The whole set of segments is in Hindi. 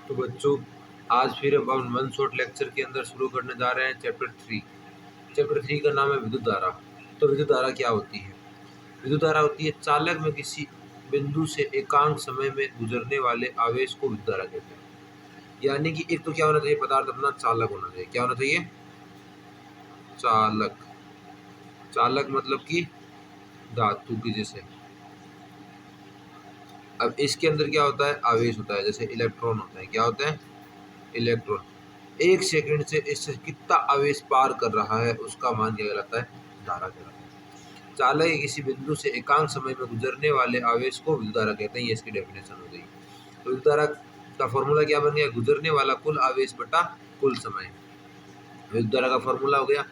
तो बच्चों आज फिर हम वन शॉट लेक्चर के अंदर शुरू करने जा रहे हैं चैप्टर 3। चैप्टर 3 का नाम है विद्युत धारा। तो विद्युत धारा क्या होती है? विद्युत धारा होती है चालक में किसी बिंदु से एकांक समय में गुजरने वाले आवेश को विद्युत धारा कहते हैं। यानी कि एक तो क्या होना चाहिए, पदार्थ अपना चालक होना चाहिए। क्या होना चाहिए? चालक। चालक मतलब कि धातु की जैसे। अब इसके अंदर क्या होता है? आवेश होता है, जैसे इलेक्ट्रॉन होता है। क्या होता है? इलेक्ट्रॉन। एक सेकंड से इससे कितना आवेश पार कर रहा है उसका मान क्या कहलाता है? धारा कहलाता है। चालक के किसी बिंदु से एकांक समय में गुजरने वाले आवेश को विद्युत धारा कहते हैं। ये इसकी डेफिनेशन हो गई। तो विद्युत धारा का फॉर्मूला क्या बन गया? गुजरने वाला कुल आवेश बटा कुल समय। विद्युत धारा का फॉर्मूला हो गया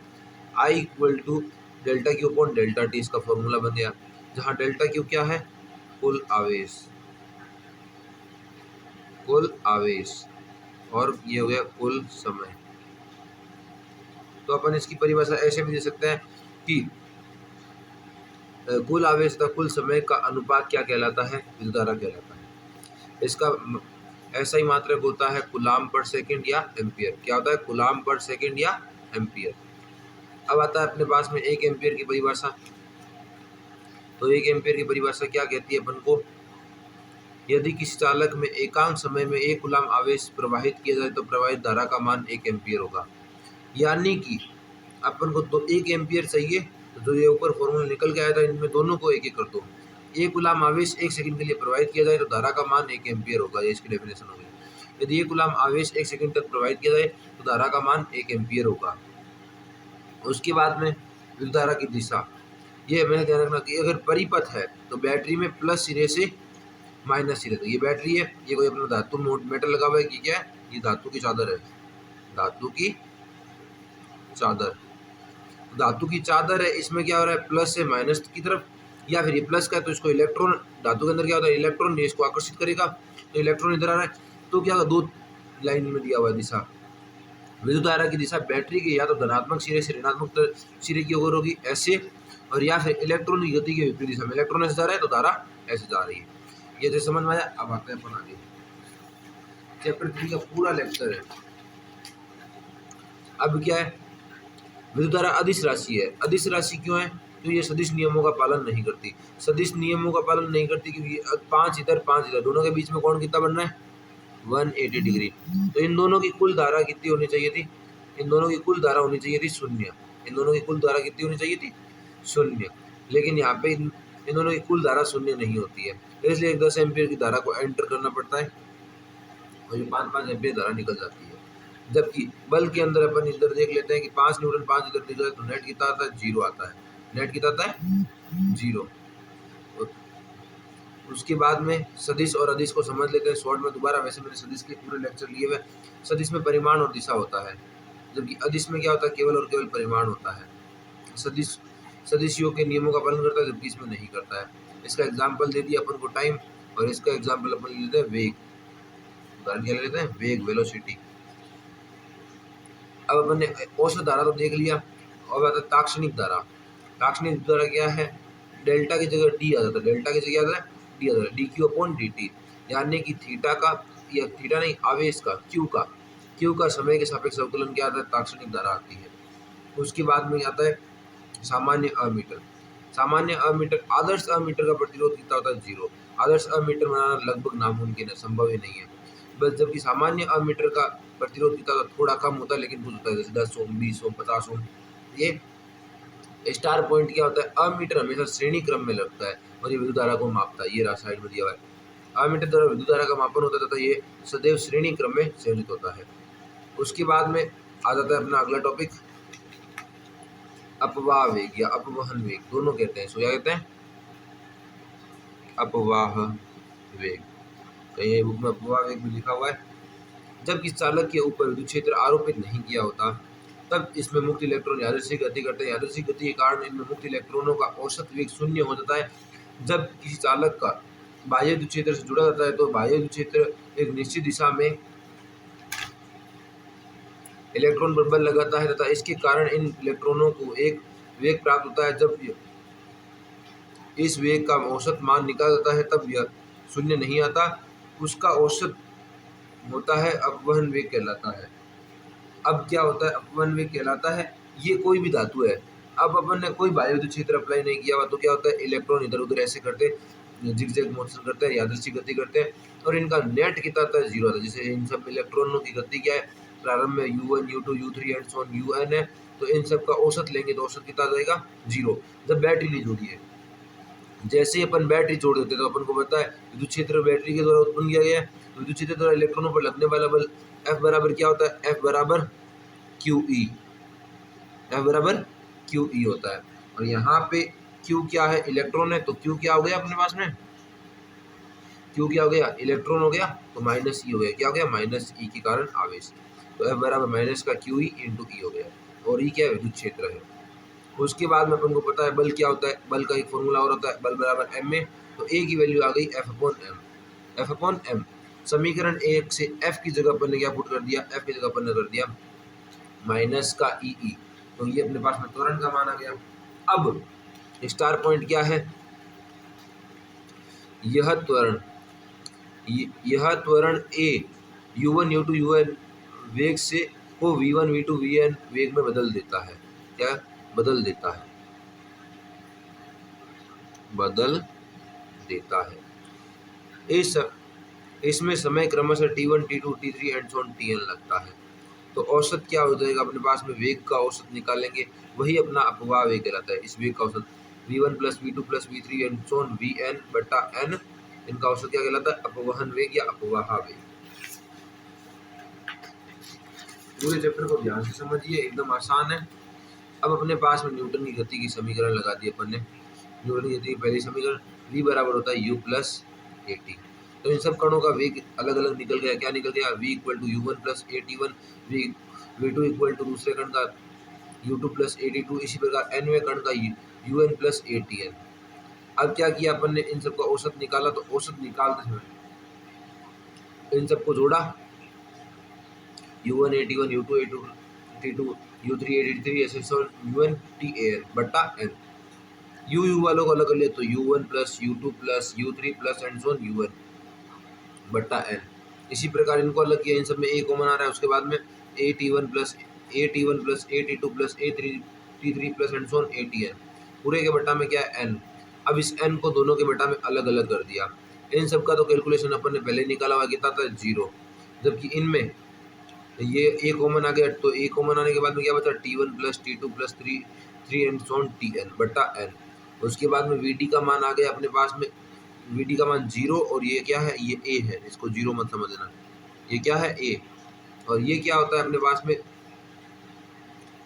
I equal to delta Q upon delta T. इसका फॉर्मूला बन गया, जहाँ डेल्टा क्यू क्या है? कुल आवेश। कुल आवेश और ये हो गया कुल समय। तो अपन इसकी परिभाषा ऐसे भी दे सकते हैं कि कुल आवेश तथा कुल समय का अनुपात क्या कहलाता है? विद्युत धारा कहलाता है। इसका ऐसा ही मात्रक होता है कूलाम पर सेकंड या एम्पियर। क्या होता है? कूलाम पर सेकंड या एम्पियर। अब आता है अपने पास में एक एम्पियर की परिभाषा। तो एक एम्पियर की परिभाषा क्या कहती है अपन को? यदि किसी चालक में एकांक समय में 1 कूलाम आवेश प्रवाहित किया जाए तो प्रवाहित धारा का मान 1 एम्पियर होगा। यानी कि अपन को तो 1 एम्पियर चाहिए, तो जो ये ऊपर फॉर्मूला निकल के आया था इनमें दोनों को एक एक कर दो। 1 कूलाम आवेश 1 सेकंड के लिए प्रवाहित किया जाए तो धारा का मान 1 एम्पियर होगा। ये इसकी डेफिनेशन हो गई। यदि 1 कूलाम आवेश 1 सेकंड तक प्रवाहित किया जाए तो धारा का मान 1 एम्पियर होगा। उसके बाद में विद्युत धारा की दिशा, ये हमें ध्यान रखना कि अगर परिपथ है तो बैटरी में प्लस सिरे से माइनस सिरे तक। ये बैटरी है, ये कोई अपना धातु मेटल लगा हुआ है कि क्या है? ये धातु की चादर है। धातु की चादर। धातु की चादर है, इसमें क्या हो रहा है? प्लस से माइनस की तरफ, या फिर ये प्लस का है तो इसको इलेक्ट्रॉन, धातु के अंदर क्या होता है? इलेक्ट्रॉन ने इसको आकर्षित करेगा, तो इलेक्ट्रॉन इधर आ रहा है। तो क्या दो लाइन में दिया हुआ है दिशा। विद्युत धारा की दिशा बैटरी के या तो धनात्मक सिरे से ऋणात्मक सिरे की ओर होगी ऐसे, और या फिर इलेक्ट्रॉन की गति के विपरीत दिशा में। इलेक्ट्रॉन ऐसे जा रहा है तो धारा ऐसे जा रही है। ये तो समझ में आया। अब आते हैं अपन आगे। चैप्टर 3 का पूरा लेक्चर है। अब क्या है? विद्युत धारा अदिश राशि है। अदिश राशि क्यों है? तो ये सदिश नियमों का पालन नहीं करती। सदिश नियमों का पालन नहीं करती क्योंकि 5 इधर 5 इधर, दोनों के बीच में कोण कितना बन रहा है? 180 डिग्री। तो इन दोनों की कुल धारा कितनी होनी चाहिए थी? इन दोनों की कुल धारा होनी चाहिए थी 0। इन दोनों की कुल धारा कितनी होनी चाहिए थी? 0। लेकिन यहाँ पे इन दोनों की कुल धारा 0 नहीं होती है, इसलिए 10 एम्पियर की धारा को एंटर करना पड़ता है और ये 5-5 एम्पियर धारा निकल जाती है। जबकि बल के अंदर अपन इधर देख लेते हैं कि 5 न्यूटन 5 इधर निकले तो नेट कितना आता है? 0 आता है। नेट कितना आता है? 0। उसके बाद में सदिश और अदिश को समझ लेते हैं शॉर्ट में दोबारा। वैसे मैंने सदिश के पूरे लेक्चर लिए हुए। सदिश में परिमाण और दिशा होता है, जबकि अदिश में क्या होता है? केवल और केवल परिमाण होता है। सदिश सदिशियों के नियमों का पालन करता है, जबकि इसमें नहीं करता है। इसका एग्जाम्पल दे दिया अपन को टाइम, और इसका एग्जाम्पल अपन लेते हैं वेग। उदाहरण क्या लेते हैं? वेग, वेलोसिटी। अब अपन ने औसत धारा तो देख लिया, और आता है ताक्षणिक धारा। ताक्षणिक धारा क्या है? डेल्टा की जगह डी आ जाता है। डेल्टा की जगह आता है डी आ जाता है। D Q upon D T. यानी कि थीटा का, या थीटा नहीं, आवेश का, क्यू का समय के सापेक्ष अवकलन क्या आता है? ताक्षणिक धारा आती है। उसके बाद में आता है सामान्य अमीटर। सामान्य अमीटर, आदर्श अमीटर का प्रतिरोध कितना होता है? 0। आदर्श अमीटर बनाना लगभग नामुमकिन है, संभव ही नहीं है। बस जबकि सामान्य अमीटर का प्रतिरोध कितना होता है? थोड़ा कम होता है, लेकिन कुछ होता है, जैसे 10 ओम, 20 ओम, 50 ओम। ये स्टार पॉइंट क्या होता है? अमीटर हमेशा श्रेणी क्रम में लगता है और ये विद्युत धारा को मापता है। ये रहा साइड में दिया हुआ है। अमीटर द्वारा विद्युत धारा का मापन होता है तथा ये सदैव श्रेणी क्रम में संयोजित होता है। उसके बाद में आ जाता है अपना अगला टॉपिक, अपवाह वेग या अपवहन वेग, दोनों कहते हैं। सो क्या कहते हैं? अपवाह वेग। कहीं बुक में अपवाह वेग भी लिखा हुआ है। जब किसी चालक के ऊपर विद्युत क्षेत्र आरोपित नहीं किया होता तब इसमें मुक्त इलेक्ट्रॉन यादृच्छिक गति करते हैं। यादृच्छिक गति के कारण इनमें मुक्त इलेक्ट्रॉनों का औसत वेग 0 हो जाता है। जब किसी चालक का बाह्य विद्युत क्षेत्र से जुड़ा जाता है तो बाह्य विद्युत क्षेत्र एक निश्चित दिशा में इलेक्ट्रॉन पर बल लगाता है तथा इसके कारण इन इलेक्ट्रॉनों को एक वेग प्राप्त होता है। जब इस वेग का औसत मान निकाला जाता है तब यह 0 नहीं आता। उसका औसत होता है अपवहन वेग कहलाता है। अब क्या होता है अपवहन वेग कहलाता है, ये कोई भी धातु है। अब अपन ने कोई बाह्य विद्युत क्षेत्र अप्लाई नहीं किया हुआ, तो क्या होता है इलेक्ट्रॉन इधर उधर ऐसे करते हैं, जिगजैग मोशन करते हैं, यादृच्छिक गति करते हैं, और इनका नेट कितना आता है 0 आता है। जैसे इन सब इलेक्ट्रॉनों की गति क्या है प्रारंभ में u1 u2 u3 and so on un है, तो इन सब का औसत लेंगे तो औसत कितना आ जाएगा 0। जब बैटरी नहीं जोड़ी है, जैसे ही अपन बैटरी जोड़ देते हैं तो अपन को पता है विद्युत क्षेत्र बैटरी के द्वारा उत्पन्न किया गया है। तो विद्युत क्षेत्र द्वारा इलेक्ट्रॉनों पर लगने वाला बल F बराबर क्या होता है, F बराबर QE, F बराबर QE होता है। और यहाँ पे Q क्या है, इलेक्ट्रॉन है, तो Q क्या हो गया अपने पास में, Q क्या हो गया, इलेक्ट्रॉन हो गया, तो माइनस E हो गया, क्या हो गया माइनस E के कारण आवेश। तो F बराबर माइनस का QE इंटू E हो गया, और E क्या है विद्युत क्षेत्र है। उसके बाद में अपन को पता है बल क्या होता है, बल का एक फॉर्मूला और होता है बल बराबर एम में, तो ए की वैल्यू आ गई F upon M, F upon M. समीकरण 1 से एफ की जगह अपन ने क्या पुट कर दिया, एफ की जगह अपन ने कर दिया माइनस का ई ई, तो ये अपने पास में त्वरण का मान आ गया। अब स्टार पॉइंट क्या है, यह त्वरण ए u1 u2 un वेग से को v1 v2 vn वेग में बदल देता है, क्या बदल देता है, बदल देता है। इसमें समय क्रमशः t1 t2 t3 and so on tn लगता है। तो औसत क्या हो जाएगा अपने पास में, वेग का औसत निकालेंगे, वही अपना अपवाह वेग कहलाता है। इस वेग का औसत v1 plus v2 plus v3 and so on vn बटा n, इनका औसत क्या कहलाता है, अपवहन वेग या अपवाह वेग। पूरे चैप्टर को ध्यान से समझिए, एकदम आसान है। अब अपने पास में न्यूटन की गति की समीकरण लगा दी अपन ने। न्यूटन की गति की पहली समीकरण v बराबर होता है u प्लस ए टी। तो इन सब कणों का वेग अलग अलग निकल गया, क्या निकल गया, v इक्वल टू u1 प्लस at1, v2 इक्वल टू दूसरे कण का u2 प्लस at2, इसी प्रकार nवें कण का un प्लस atn। अब क्या किया अपन ने, इन सबका औसत निकाला, तो औसत निकालते समय इन सबको जोड़ा, u1 at1 u2 at2 u3 at3 ऐसे un tan बटा n। u वालों को अलग कर लिया, तो u1 plus u2 plus u3 plus and so on un बटा n। इसी प्रकार इनको अलग किया, इन सब में a कॉमन आ रहा है, उसके बाद में at1 plus at2 plus a3 plus and so on atn, पूरे के बटा में क्या है n। अब इस n को दोनों के बटा में अलग अलग कर दिया। इन सब का तो कैलकुलेशन अपन ने पहले निकाला हुआ, कितना था 0, जबकि इनमें ये a कॉमन आ गया, तो a कॉमन आने के बाद में क्या बचा t1 plus t2 plus 3 and so on tn बटा n। उसके बाद में vd का मान आ गया अपने पास में, vd का मान 0, और ये क्या है, ये a है, इसको 0 मत समझना, ये क्या है a। और ये क्या होता है अपने पास में,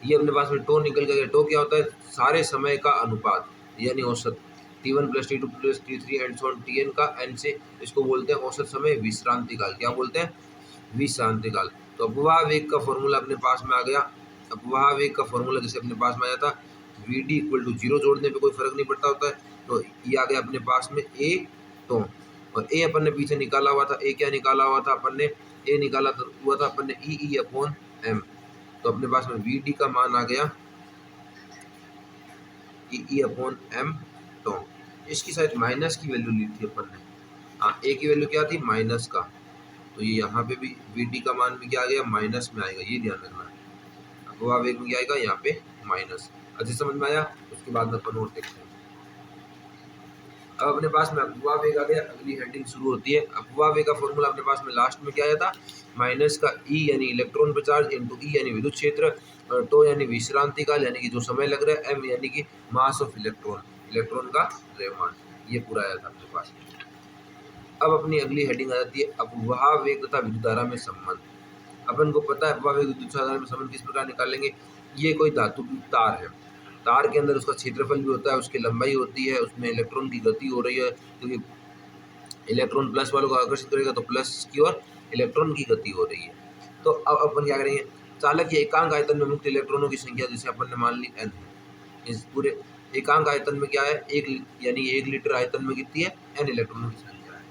ये अपने पास में टो निकल गया। टो क्या होता है, सारे समय का अनुपात यानी औसत, t1 plus t2 plus t3 and so on tn का n से, इसको बोलते हैं औसत समय विश्रांति काल। क्या बोलते हैं, विश्रांति काल। तो अपवाह वेग का फॉर्मूला अपने पास में आ गया। अपवाह वेग का फॉर्मूला जैसे अपने पास में आया था, vd इक्वल टू 0 जोड़ने पे कोई फर्क नहीं पड़ता होता है, तो ये आ गया अपने पास में a टो, और a अपन ने पीछे निकाला हुआ था, a क्या निकाला हुआ था अपन ने, a निकाला हुआ था अपन ने ई अपॉन m। तो अपने पास में vd का मान आ गया ई अपॉन m टो। इसकी शायद माइनस की वैल्यू ली थी अपन ने, हाँ a की वैल्यू क्या थी माइनस का, तो ये यहाँ पे भी vd का मान भी क्या आ गया माइनस में आएगा, ये ध्यान रखना है। अपवाह वेग में क्या आएगा यहाँ पे माइनस। अच्छे समझ में आया, उसके बाद में अपन और देखते हैं। अब अपने पास में अपवाह वेग आ गया, अगली हेडिंग शुरू होती है। अपवाह वेग का फॉर्मूला अपने पास में लास्ट में क्या आया था, माइनस का ई यानी इलेक्ट्रॉन पर चार्ज इंटू ई यानी विद्युत क्षेत्र, टो यानी विश्रांति काल यानी कि जो समय लग रहा है, एम यानी कि मास ऑफ इलेक्ट्रॉन, इलेक्ट्रॉन का द्रव्यमान, ये पूरा आया था अपने पास। अब अपनी अगली हेडिंग आ जाती है अपवाह वेग तथा विद्युत धारा में संबंध। अपन को पता है अपवाह वेग विद्युत धारा में संबंध किस प्रकार निकालेंगे। ये कोई धातु की तार है, तार के अंदर उसका क्षेत्रफल भी होता है, उसकी लंबाई होती है, उसमें इलेक्ट्रॉन की गति हो रही है, क्योंकि इलेक्ट्रॉन प्लस वालों को आकर्षित करेगा तो प्लस की ओर इलेक्ट्रॉन की गति हो रही है। तो अब अपन क्या करेंगे, चालक के एकांक आयतन में मुक्त इलेक्ट्रॉनों की संख्या जैसे अपन ने मान ली n है, इस पूरे एकांक आयतन में क्या है, एक यानी 1 लीटर आयतन में कितनी है n इलेक्ट्रॉनों की संख्या है।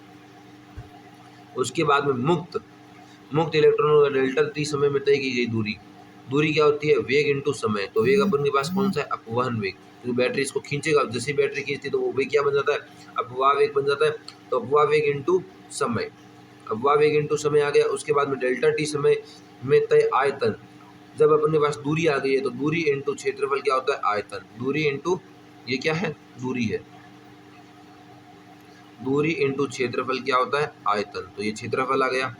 उसके बाद में मुक्त इलेक्ट्रॉनों का डेल्टा t समय में तय की गई दूरी क्या होती है, वेग इंटू समय। तो वेग अपन के पास कौन सा है, अपवहन वेग, क्योंकि बैटरी इसको खींचेगा, जैसे बैटरी खींचती है तो वो वेग क्या बन जाता है, अपवाह वेग बन जाता है। तो अपवाह वेग इंटू समय, अपवाह वेग इंटू समय आ गया। उसके बाद में डेल्टा टी समय में तय आयतन, जब अपने पास दूरी आ गई है तो दूरी इंटू क्षेत्रफल क्या होता है, आयतन। दूरी इंटू ये क्या है, दूरी है, दूरी इंटू क्षेत्रफल क्या होता है, आयतन। तो ये क्षेत्रफल आ गया,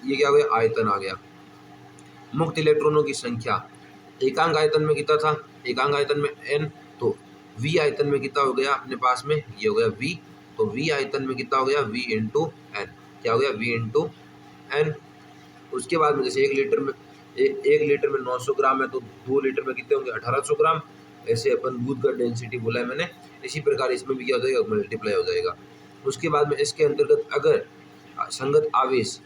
ये क्या हो गया, आयतन आ गया। मुक्त इलेक्ट्रॉनों की संख्या एकांक आयतन में कितना था, एकांक आयतन में n, तो v आयतन में कितना हो गया अपने पास में, ये हो गया v, तो v आयतन में कितना हो गया, v इंटू एन, क्या हो गया, v इंटू एन। उसके बाद में जैसे 1 लीटर में 1 लीटर में 900 ग्राम है, तो 2 लीटर में कितने होंगे, 1800 ग्राम। ऐसे अपन दूध का डेंसिटी बोला है मैंने, इसी प्रकार इसमें भी क्या हो जाएगा, मल्टीप्लाई हो जाएगा। उसके बाद में इसके अंतर्गत अगर संगत आवेश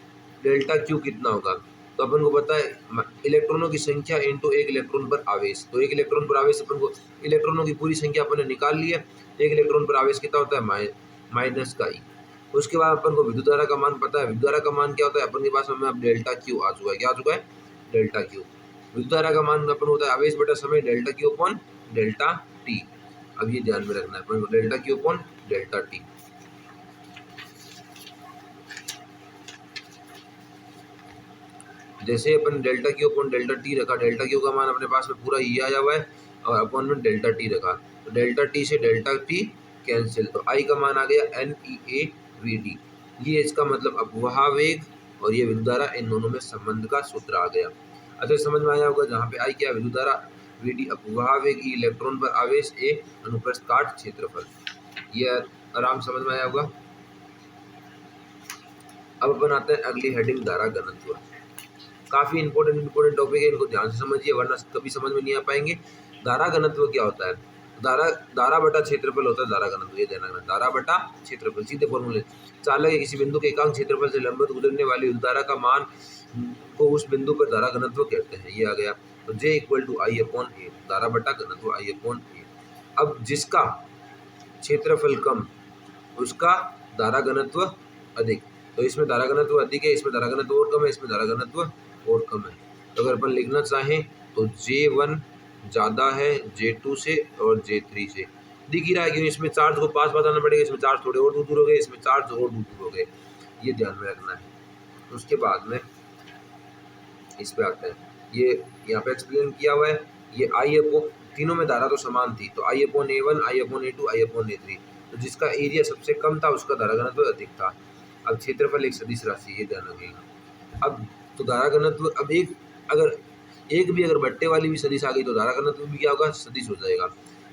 डेल्टा क्यू कितना होगा, तो अपन को पता है इलेक्ट्रॉनों की संख्या इंटू 1 इलेक्ट्रॉन पर आवेश। तो 1 इलेक्ट्रॉन पर आवेश अपन को इलेक्ट्रॉनों की पूरी संख्या अपन ने निकाल ली है, 1 इलेक्ट्रॉन पर आवेश कितना होता है, माइनस का ई। उसके बाद अपन को विद्युत धारा का मान पता है, विद्युत धारा का मान क्या होता है अपन के पास में, अब डेल्टा क्यू आ चुका है, क्या आ चुका है, डेल्टा क्यू। विद्युत धारा का मान अपन होता है आवेश बटा समय delta Q upon delta T. अब ये ध्यान में रखना है अपन को, delta Q upon delta T. जैसे अपन delta Q upon delta T रखा, डेल्टा क्यू का मान अपने पास में पूरा ये आया हुआ है और अपॉन में डेल्टा टी रखा, तो डेल्टा टी से डेल्टा टी कैंसिल, तो आई का मान आ गया NeAVD। ये इसका मतलब अपवाह वेग और ये विद्युत धारा, इन दोनों में संबंध का सूत्र आ गया। अच्छा समझ में आया होगा, जहाँ पे आई क्या, विद्युत धारा, VD अपवाह वेग, ई इलेक्ट्रॉन पर आवेश, ए अनुप्रस्थ काट क्षेत्रफल, ये आराम समझ में आया होगा। अब अपन आते हैं अगली हेडिंग, धारा घनत्व। काफ़ी इंपॉर्टेंट टॉपिक है, इनको ध्यान से समझिए वरना कभी समझ में नहीं आ पाएंगे। धारा घनत्व क्या होता है, धारा बटा क्षेत्रफल होता है धारा घनत्व, ये ध्यान रखना, धारा बटा क्षेत्रफल। सीधे फॉर्मूले, चालक के किसी बिंदु के एकांक क्षेत्रफल से लंबवत गुजरने वाली विद्युत धारा का मान को उस बिंदु पर धारा घनत्व कहते हैं, ये आ गया। तो J equal to I upon A, धारा बटा घनत्व आई अपॉन ए। अब जिसका क्षेत्रफल कम उसका धारा घनत्व अधिक, तो इसमें धारा घनत्व अधिक है, इसमें धारा घनत्व और कम है, इसमें धारा घनत्व और कम है। तो अगर अपन लिखना चाहें तो J1 ज़्यादा है J2 से और J3 से, दिख ही रहा है क्योंकि इसमें चार्ज को पास बताना पड़ेगा, इसमें चार्ज थोड़े और दूर हो गए, इसमें चार्ज और दूर हो गए, ये ध्यान में रखना है। उसके बाद में इस पे आते हैं, ये यहाँ पे एक्सप्लेन किया हुआ है, ये आई अपॉन, तीनों में धारा तो समान थी, तो आई अपॉन A1, आई अपॉन A2, आई अपॉन A3, तो जिसका एरिया सबसे कम था उसका धारा घनत्व अधिक था। अब क्षेत्रफल एक सदिश राशि, ये ध्यान रखिएगा। अब तो धारा घनत्व, अब एक भी अगर बट्टे वाली भी सदिश आ गई तो धारा घनत्व भी क्या होगा, सदिश हो जाएगा।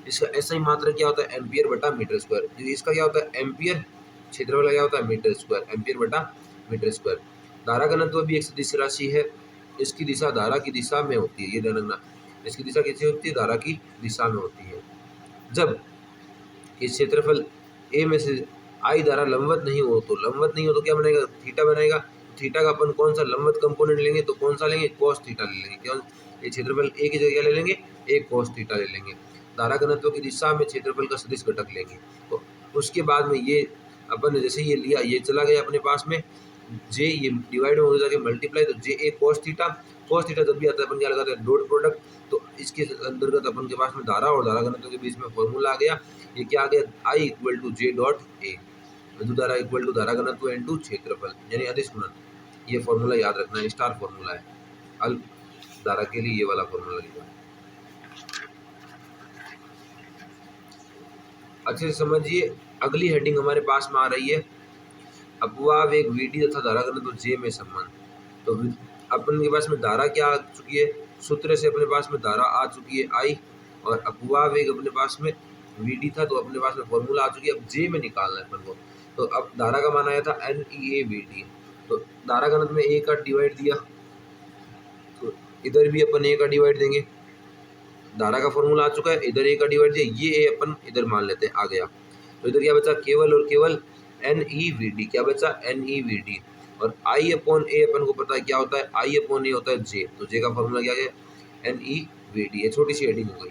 इसका ऐसा ही मात्रा क्या होता है, एम्पियर बटा मीटर स्क्वायर। इसका क्या होता है, एम्पियर, क्षेत्रफल क्या होता है, मीटर स्क्वायर, एम्पियर बटा मीटर स्क्वायर। धारा घनत्व भी एक सदिश राशि है, इसकी दिशा धारा की दिशा में होती है, ये ध्यान रखना, इसकी दिशा कैसे होती है, धारा की दिशा में होती है। जब इस क्षेत्रफल ए में से आई धारा लंबवत नहीं हो तो क्या बनेगा, थीटा बनेगा। थीटा का अपन कौन सा लंबवत कंपोनेंट लेंगे, तो कौन सा लेंगे, cos थीटा ले लेंगे। क्यों, ये क्षेत्रफल ए की जगह ले लेंगे, एक cos थीटा ले लेंगे। धारा घनत्व की दिशा में क्षेत्रफल का सदिश घटक लेंगे। तो उसके बाद में ये अपन ने जैसे ये लिया, ये चला गया अपने पास में, जे ये डिवाइड हो जाके मल्टीप्लाई, तो जे ए cos थीटा जब भी आता है अपन क्या लगाते हैं, डॉट प्रोडक्ट। तो इसके अंतर्गत अपन के पास में धारा और धारा घनत्व के बीच में फॉर्मूला आ गया, ये क्या आ गया, I equal to J dot A, विद्युत धारा इक्वल टू धारा घनत्व इनटू क्षेत्रफल, यानी अदिश गुणन। ये फॉर्मूला याद रखना है, स्टार फॉर्मूला है, अल्प धारा के लिए ये वाला फॉर्मूला लिखा है। अच्छे से समझिए। अगली हेडिंग हमारे पास में आ रही है, अपवाह वेग VD तथा धारा घनत्व J में संबंध। तो अपन के पास में धारा क्या आ चुकी है, सूत्र से अपने पास में धारा आ चुकी है I, और अपवाह वेग अपने पास में VD था, तो अपने पास में फॉर्मूला आ चुकी है। अब J में निकालना है अपन को, तो अब धारा का मान आया था NeAVD, तो धारा घनत्व में A का डिवाइड दिया, तो इधर भी अपन A का डिवाइड देंगे, धारा का फॉर्मूला आ चुका है, इधर A का डिवाइड दिया, ये A अपन इधर मान लेते हैं, आ गया। तो इधर क्या बचा, केवल और केवल NeVD, क्या बचा, NeVD। और I अपॉन ए अपन को पता है क्या होता है, I अपॉन ए होता है J, तो J का फॉर्मूला क्या है, NeVD। ये छोटी सी हेडिंग हो गई,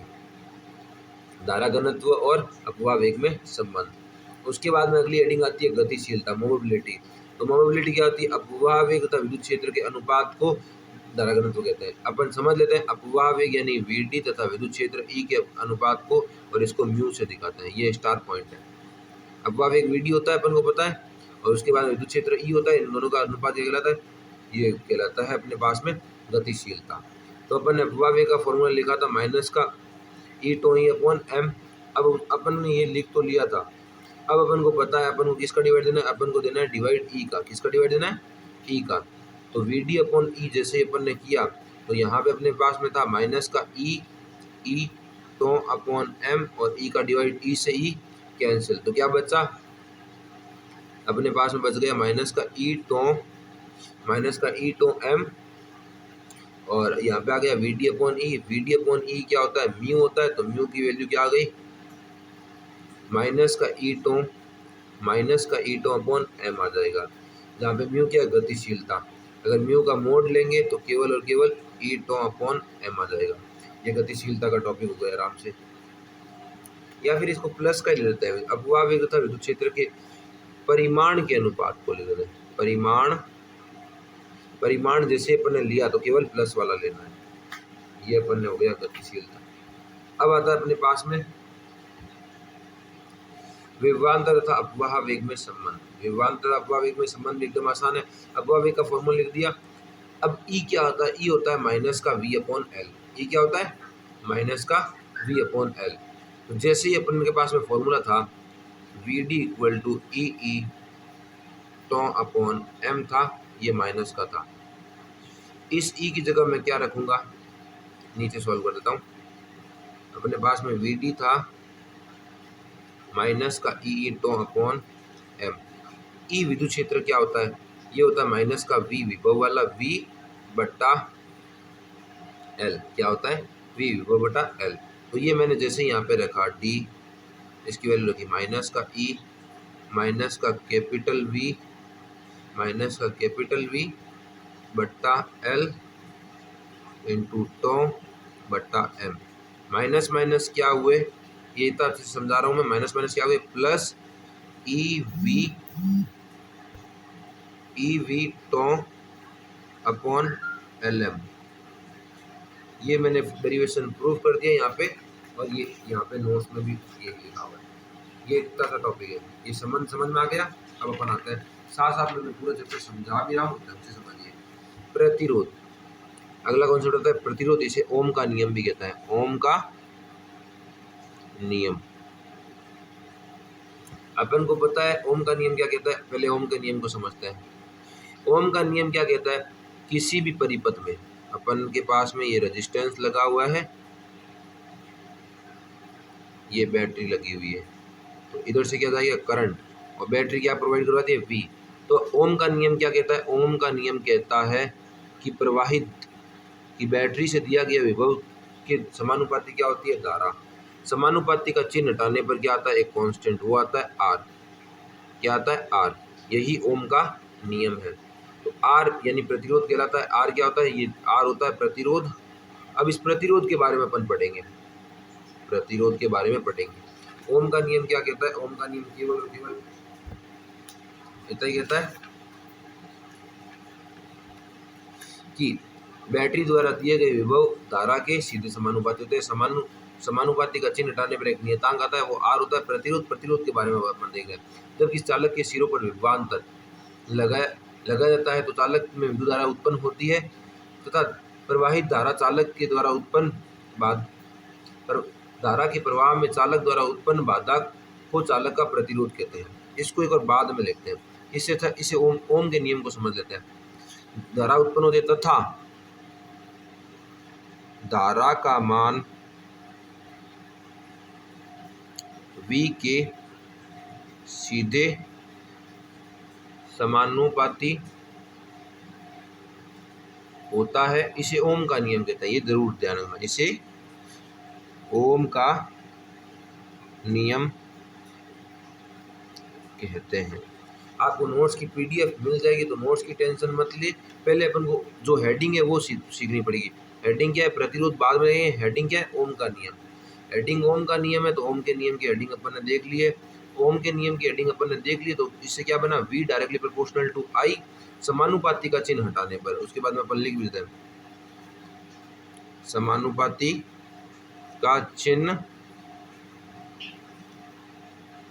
धारा घनत्व और अपवाह वेग में संबंध। उसके बाद में अगली हेडिंग आती है गतिशीलता, मोबिलिटी। तो मोबिलिटी क्या होती है, अपवाह वेग तथा विद्युत क्षेत्र के अनुपात को धारा घनत्व कहते हैं। अपन समझ लेते हैं, अपवाह वेग यानी VD तथा विद्युत क्षेत्र E के अनुपात को, और इसको म्यू से दिखाते हैं, ये स्टार पॉइंट है। अपवाह वेग VD होता है अपन को पता है, और उसके बाद विद्युत क्षेत्र ई होता है। इन दोनों का अनुपात क्या कहलाता है? ये कहलाता है अपने पास में गतिशीलता। तो अपन ने अपवाह वेग का फॉर्मूला लिखा था माइनस का ई टो ई अपॉन एम। अब अपन ने ये लिख तो लिया था, अब अपन को पता है अपन को किसका डिवाइड देना है, अपन को देना है डिवाइड ई का। किसका डिवाइड देना है? ई का। तो वी डी अपॉन ई जैसे अपन ने किया तो यहाँ पे अपने पास में था माइनस का ई टो अपॉन एम और ई का डिवाइड ई से ई कैंसिल। तो क्या बचा अपने पास में? बच गया माइनस का ई टो एम और यहाँ पे आ गया V D upon E. V D upon E क्या होता है? म्यू होता है। तो म्यू की वैल्यू क्या आ गई? माइनस का ई टो अपॉन एम आ जाएगा, जहाँ पे म्यू क्या है? गतिशीलता। अगर म्यू का मोड लेंगे तो केवल और केवल ई टो अपॉन एम आ जाएगा। ये गतिशीलता का टॉपिक हो गया आराम से। या फिर इसको प्लस का ही ले लेते हैं। अपवाह वेग तथा विद्युत क्षेत्र के परिमाण के अनुपात को ले लेते हैं। परिमाण जैसे अपन ने लिया तो केवल प्लस वाला लेना है। ये अपन ने हो गया गतिशीलता। अब आता है अपने पास में विभवांतर तथा अपवाह वेग में संबंध। विभवांतर तथा अपवाह वेग में संबंध एकदम आसान है। अपवाह वेग का फॉर्मूला लिख दिया। अब ई क्या होता है? ई होता है माइनस का वी अपॉन एल। ई क्या होता है? माइनस का वी अपॉन एल। तो जैसे ही अपन के पास में फॉर्मूला था V D equal to E tau upon M था, ये माइनस का था। इस ई की जगह मैं क्या रखूंगा? नीचे सॉल्व कर देता हूँ। अपने पास में वी डी था माइनस का ई टो अपॉन एम। ई विद्युत क्षेत्र क्या होता है? ये होता है माइनस का वी विभव वाला वी बट्टा एल। क्या होता है? वी विभव बटा एल। तो ये मैंने जैसे यहाँ पे रखा डी, इसकी वैल्यू रखी माइनस का ई माइनस का कैपिटल वी बट्टा एल इंटू टो बट्टा एम। माइनस माइनस क्या हुए? ये इतना अच्छे से समझा रहा हूँ मैं। माइनस माइनस क्या हुए? Plus E V tau upon L M. ये मैंने डेरिवेशन प्रूव कर दिया यहाँ पे, और ये यहाँ पे नोट्स में भी ये लिखा हुआ है। ये इतना सा टॉपिक है। ये समझ में आ गया। अब अपन आते हैं साथ साथ में मैं पूरा चैप्टर समझा भी रहा हूँ, ढंग से समझिए। प्रतिरोध, अगला कॉन्सेप्ट होता है प्रतिरोध। इसे ओम का नियम भी कहता है। ओम का नियम अपन को पता है। ओम का नियम क्या कहता है? पहले ओम के नियम को समझते हैं। ओम का नियम क्या कहता है? किसी भी परिपथ में अपन के पास में ये रेजिस्टेंस लगा हुआ है, ये बैटरी लगी हुई है, तो इधर से क्या जाएगा? करंट। और बैटरी क्या प्रोवाइड करवाती है? वी। तो ओम का नियम क्या कहता है? ओम का नियम कहता है कि प्रवाहित की बैटरी से दिया गया विभव के समानुपाती क्या होती है? धारा। समानुपाती का चिन्ह हटाने पर क्या आता है? एक कांस्टेंट, वो आता है आर। क्या आता है? आर। यही ओम का नियम है। तो आर यानी प्रतिरोध कहलाता है। आर क्या होता है? ये आर होता है प्रतिरोध। अब इस प्रतिरोध के बारे में अपन पढ़ेंगे। प्रतिरोध के बारे में पढ़ेंगे। ओम का नियम क्या कहता है? ओम का नियम केवल और केवल इतना ही कहता है कि बैटरी द्वारा दिए गए विभव धारा के सीधे समानुपाती होते हैं। समानुपाती का चिन्ह हटाने पर एक नियतांक आता है, वो आर होता है प्रतिरोध। प्रतिरोध के बारे में अपन देखेंगे। जब किसी चालक के सिरों पर विभवांतर लगाया जाता है तो चालक में विद्युत धारा उत्पन्न होती है तथा प्रवाहित धारा चालक के द्वारा उत्पन्न धारा के प्रवाह में चालक द्वारा उत्पन्न बाधा को चालक का प्रतिरोध कहते हैं। इसको एक और बाद में लिखते हैं। इसे ओम के नियम को समझ लेते हैं। धारा उत्पन्न होती है तथा धारा का मान V के सीधे समानुपाती होता है, इसे ओम का नियम कहते हैं। ये जरूर ध्यान रखना, इसे ओम का नियम कहते हैं। आपको नोट्स की PDF मिल जाएगी, तो नोट्स की टेंशन मत ले। पहले अपन को जो हेडिंग है वो सीखनी पड़ेगी। हेडिंग क्या है? प्रतिरोध। बाद में हेडिंग क्या है? ओम का नियम। हेडिंग ओम का नियम है, तो ओम के नियम की हेडिंग अपन ने देख ली है। ओम के नियम की हेडिंग अपन ने देख ली, तो इससे क्या बना? V directly proportional to I, समानुपाती का चिन्ह हटाने पर। उसके बाद में अपन लिख भी देते हैं समानुपाती का चिन्ह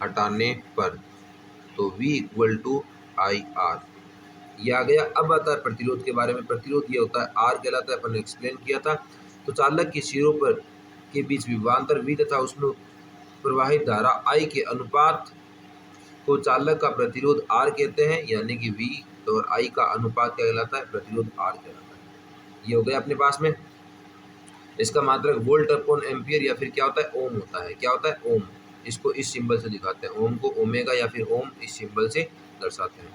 हटाने पर, तो V equal to I R, ये आ गया। अब आता है प्रतिरोध के बारे में। प्रतिरोध ये होता है आर कहलाता है, अपन ने एक्सप्लेन किया था। तो चालक के सिरों पर के बीच विभवांतर वी तथा उसमें प्रवाहित धारा आई के अनुपात को चालक का प्रतिरोध आर कहते हैं, यानी कि वी और आई का अनुपात क्या कहलाता है, प्रतिरोध आर कहलाता है। ये हो गया अपने पास में। इसका मात्रक वोल्ट अपॉन एम्पियर या फिर क्या होता है, ओम होता है। क्या होता है, ओम। इसको इस सिंबल से दिखाते हैं, ओम को ओमेगा या फिर ओम इस सिंबल से दर्शाते हैं।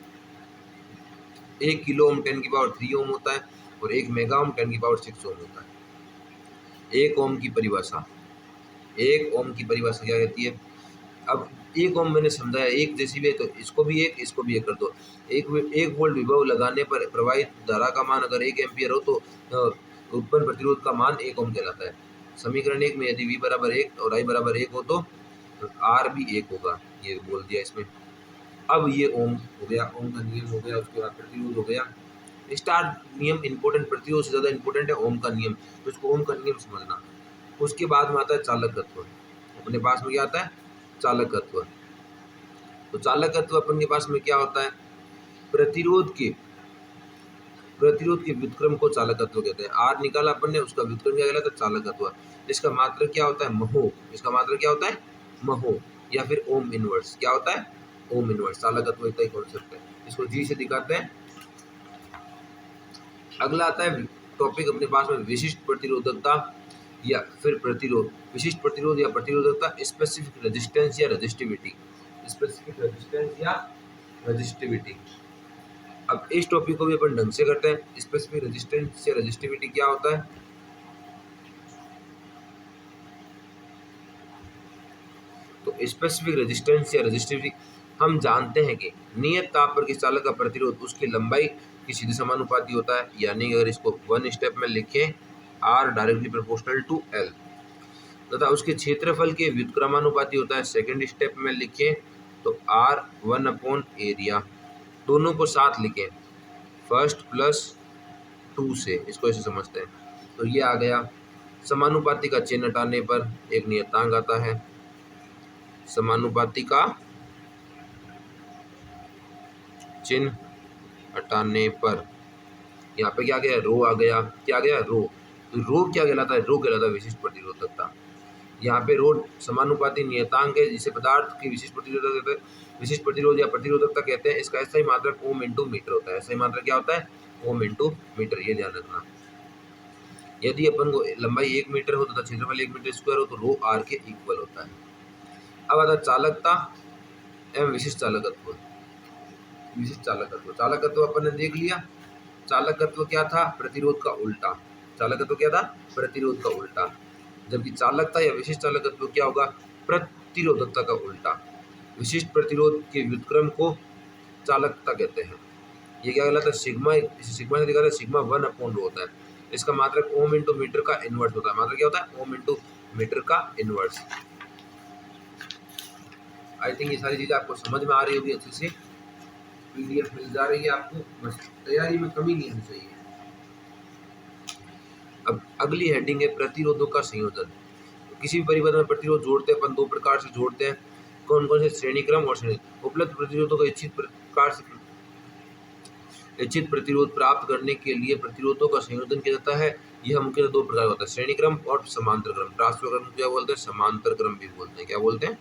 1 किलो ओम 10 की पावर 3 ओम होता है और 1 मेगा ओम 10 की पावर 6 ओम होता है। 1 ओम की परिभाषा, 1 ओम की परिभाषा क्या कहती है। अब 1 ओम मैंने समझाया, 1 डेसिबल, तो इसको भी 1 इसको भी 1 कर दो। 1 वोल्ट विभव लगाने पर प्रवाहित धारा का मान अगर 1 एम्पियर हो तो उत्पन्न प्रतिरोध का मान 1 ओम कहलाता है। समीकरण 1 में यदि V बराबर 1 और I बराबर 1 हो तो R भी 1 होगा, ये बोल दिया इसमें। अब ये ओम हो गया, ओम का नियम हो गया। उसके बाद प्रतिरोध हो गया। स्टार नियम इंपॉर्टेंट, प्रतिरोध से ज़्यादा इंपॉर्टेंट है ओम का नियम, तो इसको ओम का नियम समझना। उसके बाद में आता है चालकत्व। अपने पास में क्या आता है, चालकत्व। तो चालकत्व अपन के पास में क्या होता है, प्रतिरोध के व्युत्क्रम को चालकत्व कहते हैं। आर निकाला अपन ने, उसका व्युत्क्रम क्या कहलाता है, चालकत्व। इसका मात्रक क्या होता है, महो। इसका मात्रक क्या होता है, महो या फिर ओम इनवर्स। क्या होता है, ओम इनवर्स। चालकत्व इतना ही कॉन्सेप्ट है, इसको जी से दिखाते हैं। अगला आता है टॉपिक अपने पास में विशिष्ट प्रतिरोधकता या फिर प्रतिरोध। विशिष्ट प्रतिरोध या प्रतिरोधकता, स्पेसिफिक रेजिस्टेंस या रेजिस्टिविटी। स्पेसिफिक रेजिस्टेंस या रेजिस्टिविटी। अब इस टॉपिक को भी अपन ढंग से करते हैं। स्पेसिफिक रेजिस्टेंस या रेजिस्टिविटी क्या होता है। तो स्पेसिफिक रेजिस्टेंस या रेजिस्टिविटी, हम जानते हैं कि नियत ताप पर किसी चालक का प्रतिरोध उसकी लंबाई की सीधे समानुपाती होता है, यानी अगर इसको वन स्टेप में लिखें, R directly proportional to L, तथा उसके क्षेत्रफल के व्युत्क्रमानुपाती होता है। सेकंड स्टेप में लिखें तो आर 1 अपॉन एरिया, दोनों को साथ लिखें फर्स्ट प्लस 2 से, इसको ऐसे समझते हैं। तो ये आ गया। समानुपाती का चिन्ह हटाने पर एक नियतांक आता है। समानुपाती का चिन्ह हटाने पर यहाँ पे क्या गया, रो आ गया। क्या गया, रो। तो रो क्या कहलाता है, रो कहलाता है विशिष्ट प्रतिरोधकता। यहाँ पे रो समानुपाती नियतांक है जिसे पदार्थ की विशिष्ट प्रतिरोध या प्रतिरोधकता कहते हैं। इसका ऐसा ही मात्रक ओम इंटू मीटर होता है। ऐसा ही मात्रक क्या होता है, ओम इंटू मीटर, ये ध्यान रखना। यदि अपन को लंबाई 1 मीटर हो तथा क्षेत्रफल 1 मीटर स्क्वायर हो तो रो आर के इक्वल होता है। अब आता है चालकता एवं विशिष्ट चालकत्व। विशिष्ट चालकत्व, चालकत्व अपन ने देख लिया। चालकत्व क्या था, प्रतिरोध का उल्टा। चालकत्व क्या था, प्रतिरोध का उल्टा। जबकि चालकता या विशिष्ट चालकत्व क्या होगा, प्रतिरोधकता का उल्टा। विशिष्ट प्रतिरोध के व्युत्क्रम को चालकता कहते हैं। ये क्या कहलाता है, सिग्मा। इसे सिग्मा से दिखाते हैं, सिग्मा 1 अपॉन रो होता है। इसका मात्रक ओम इंटू मीटर का इनवर्स होता है। मात्रक क्या होता है, ओम इंटू मीटर का इनवर्स। आई थिंक ये सारी चीज़ें आपको समझ में आ रही होगी अच्छे से। पीडीएफ मिल जा रही है आपको, बस तैयारी में कमी नहीं होनी चाहिए। अब अगली हेडिंग है प्रतिरोधों का संयोजन। किसी भी परिबद्ध में प्रतिरोध जोड़ते हैं अपन, दो प्रकार से जोड़ते हैं। कौन कौन से, श्रेणी क्रम और श्रेणी। उपलब्ध प्रतिरोधों को इच्छित प्रकार से इच्छित प्रतिरोध प्राप्त करने के लिए प्रतिरोधों का संयोजन किया जाता है। यह मुख्यतः दो प्रकार होता है, श्रेणी क्रम और समांतर क्रम। ट्रांसफर क्रम क्या बोलते हैं, समांतर क्रम भी बोलते हैं। क्या बोलते हैं।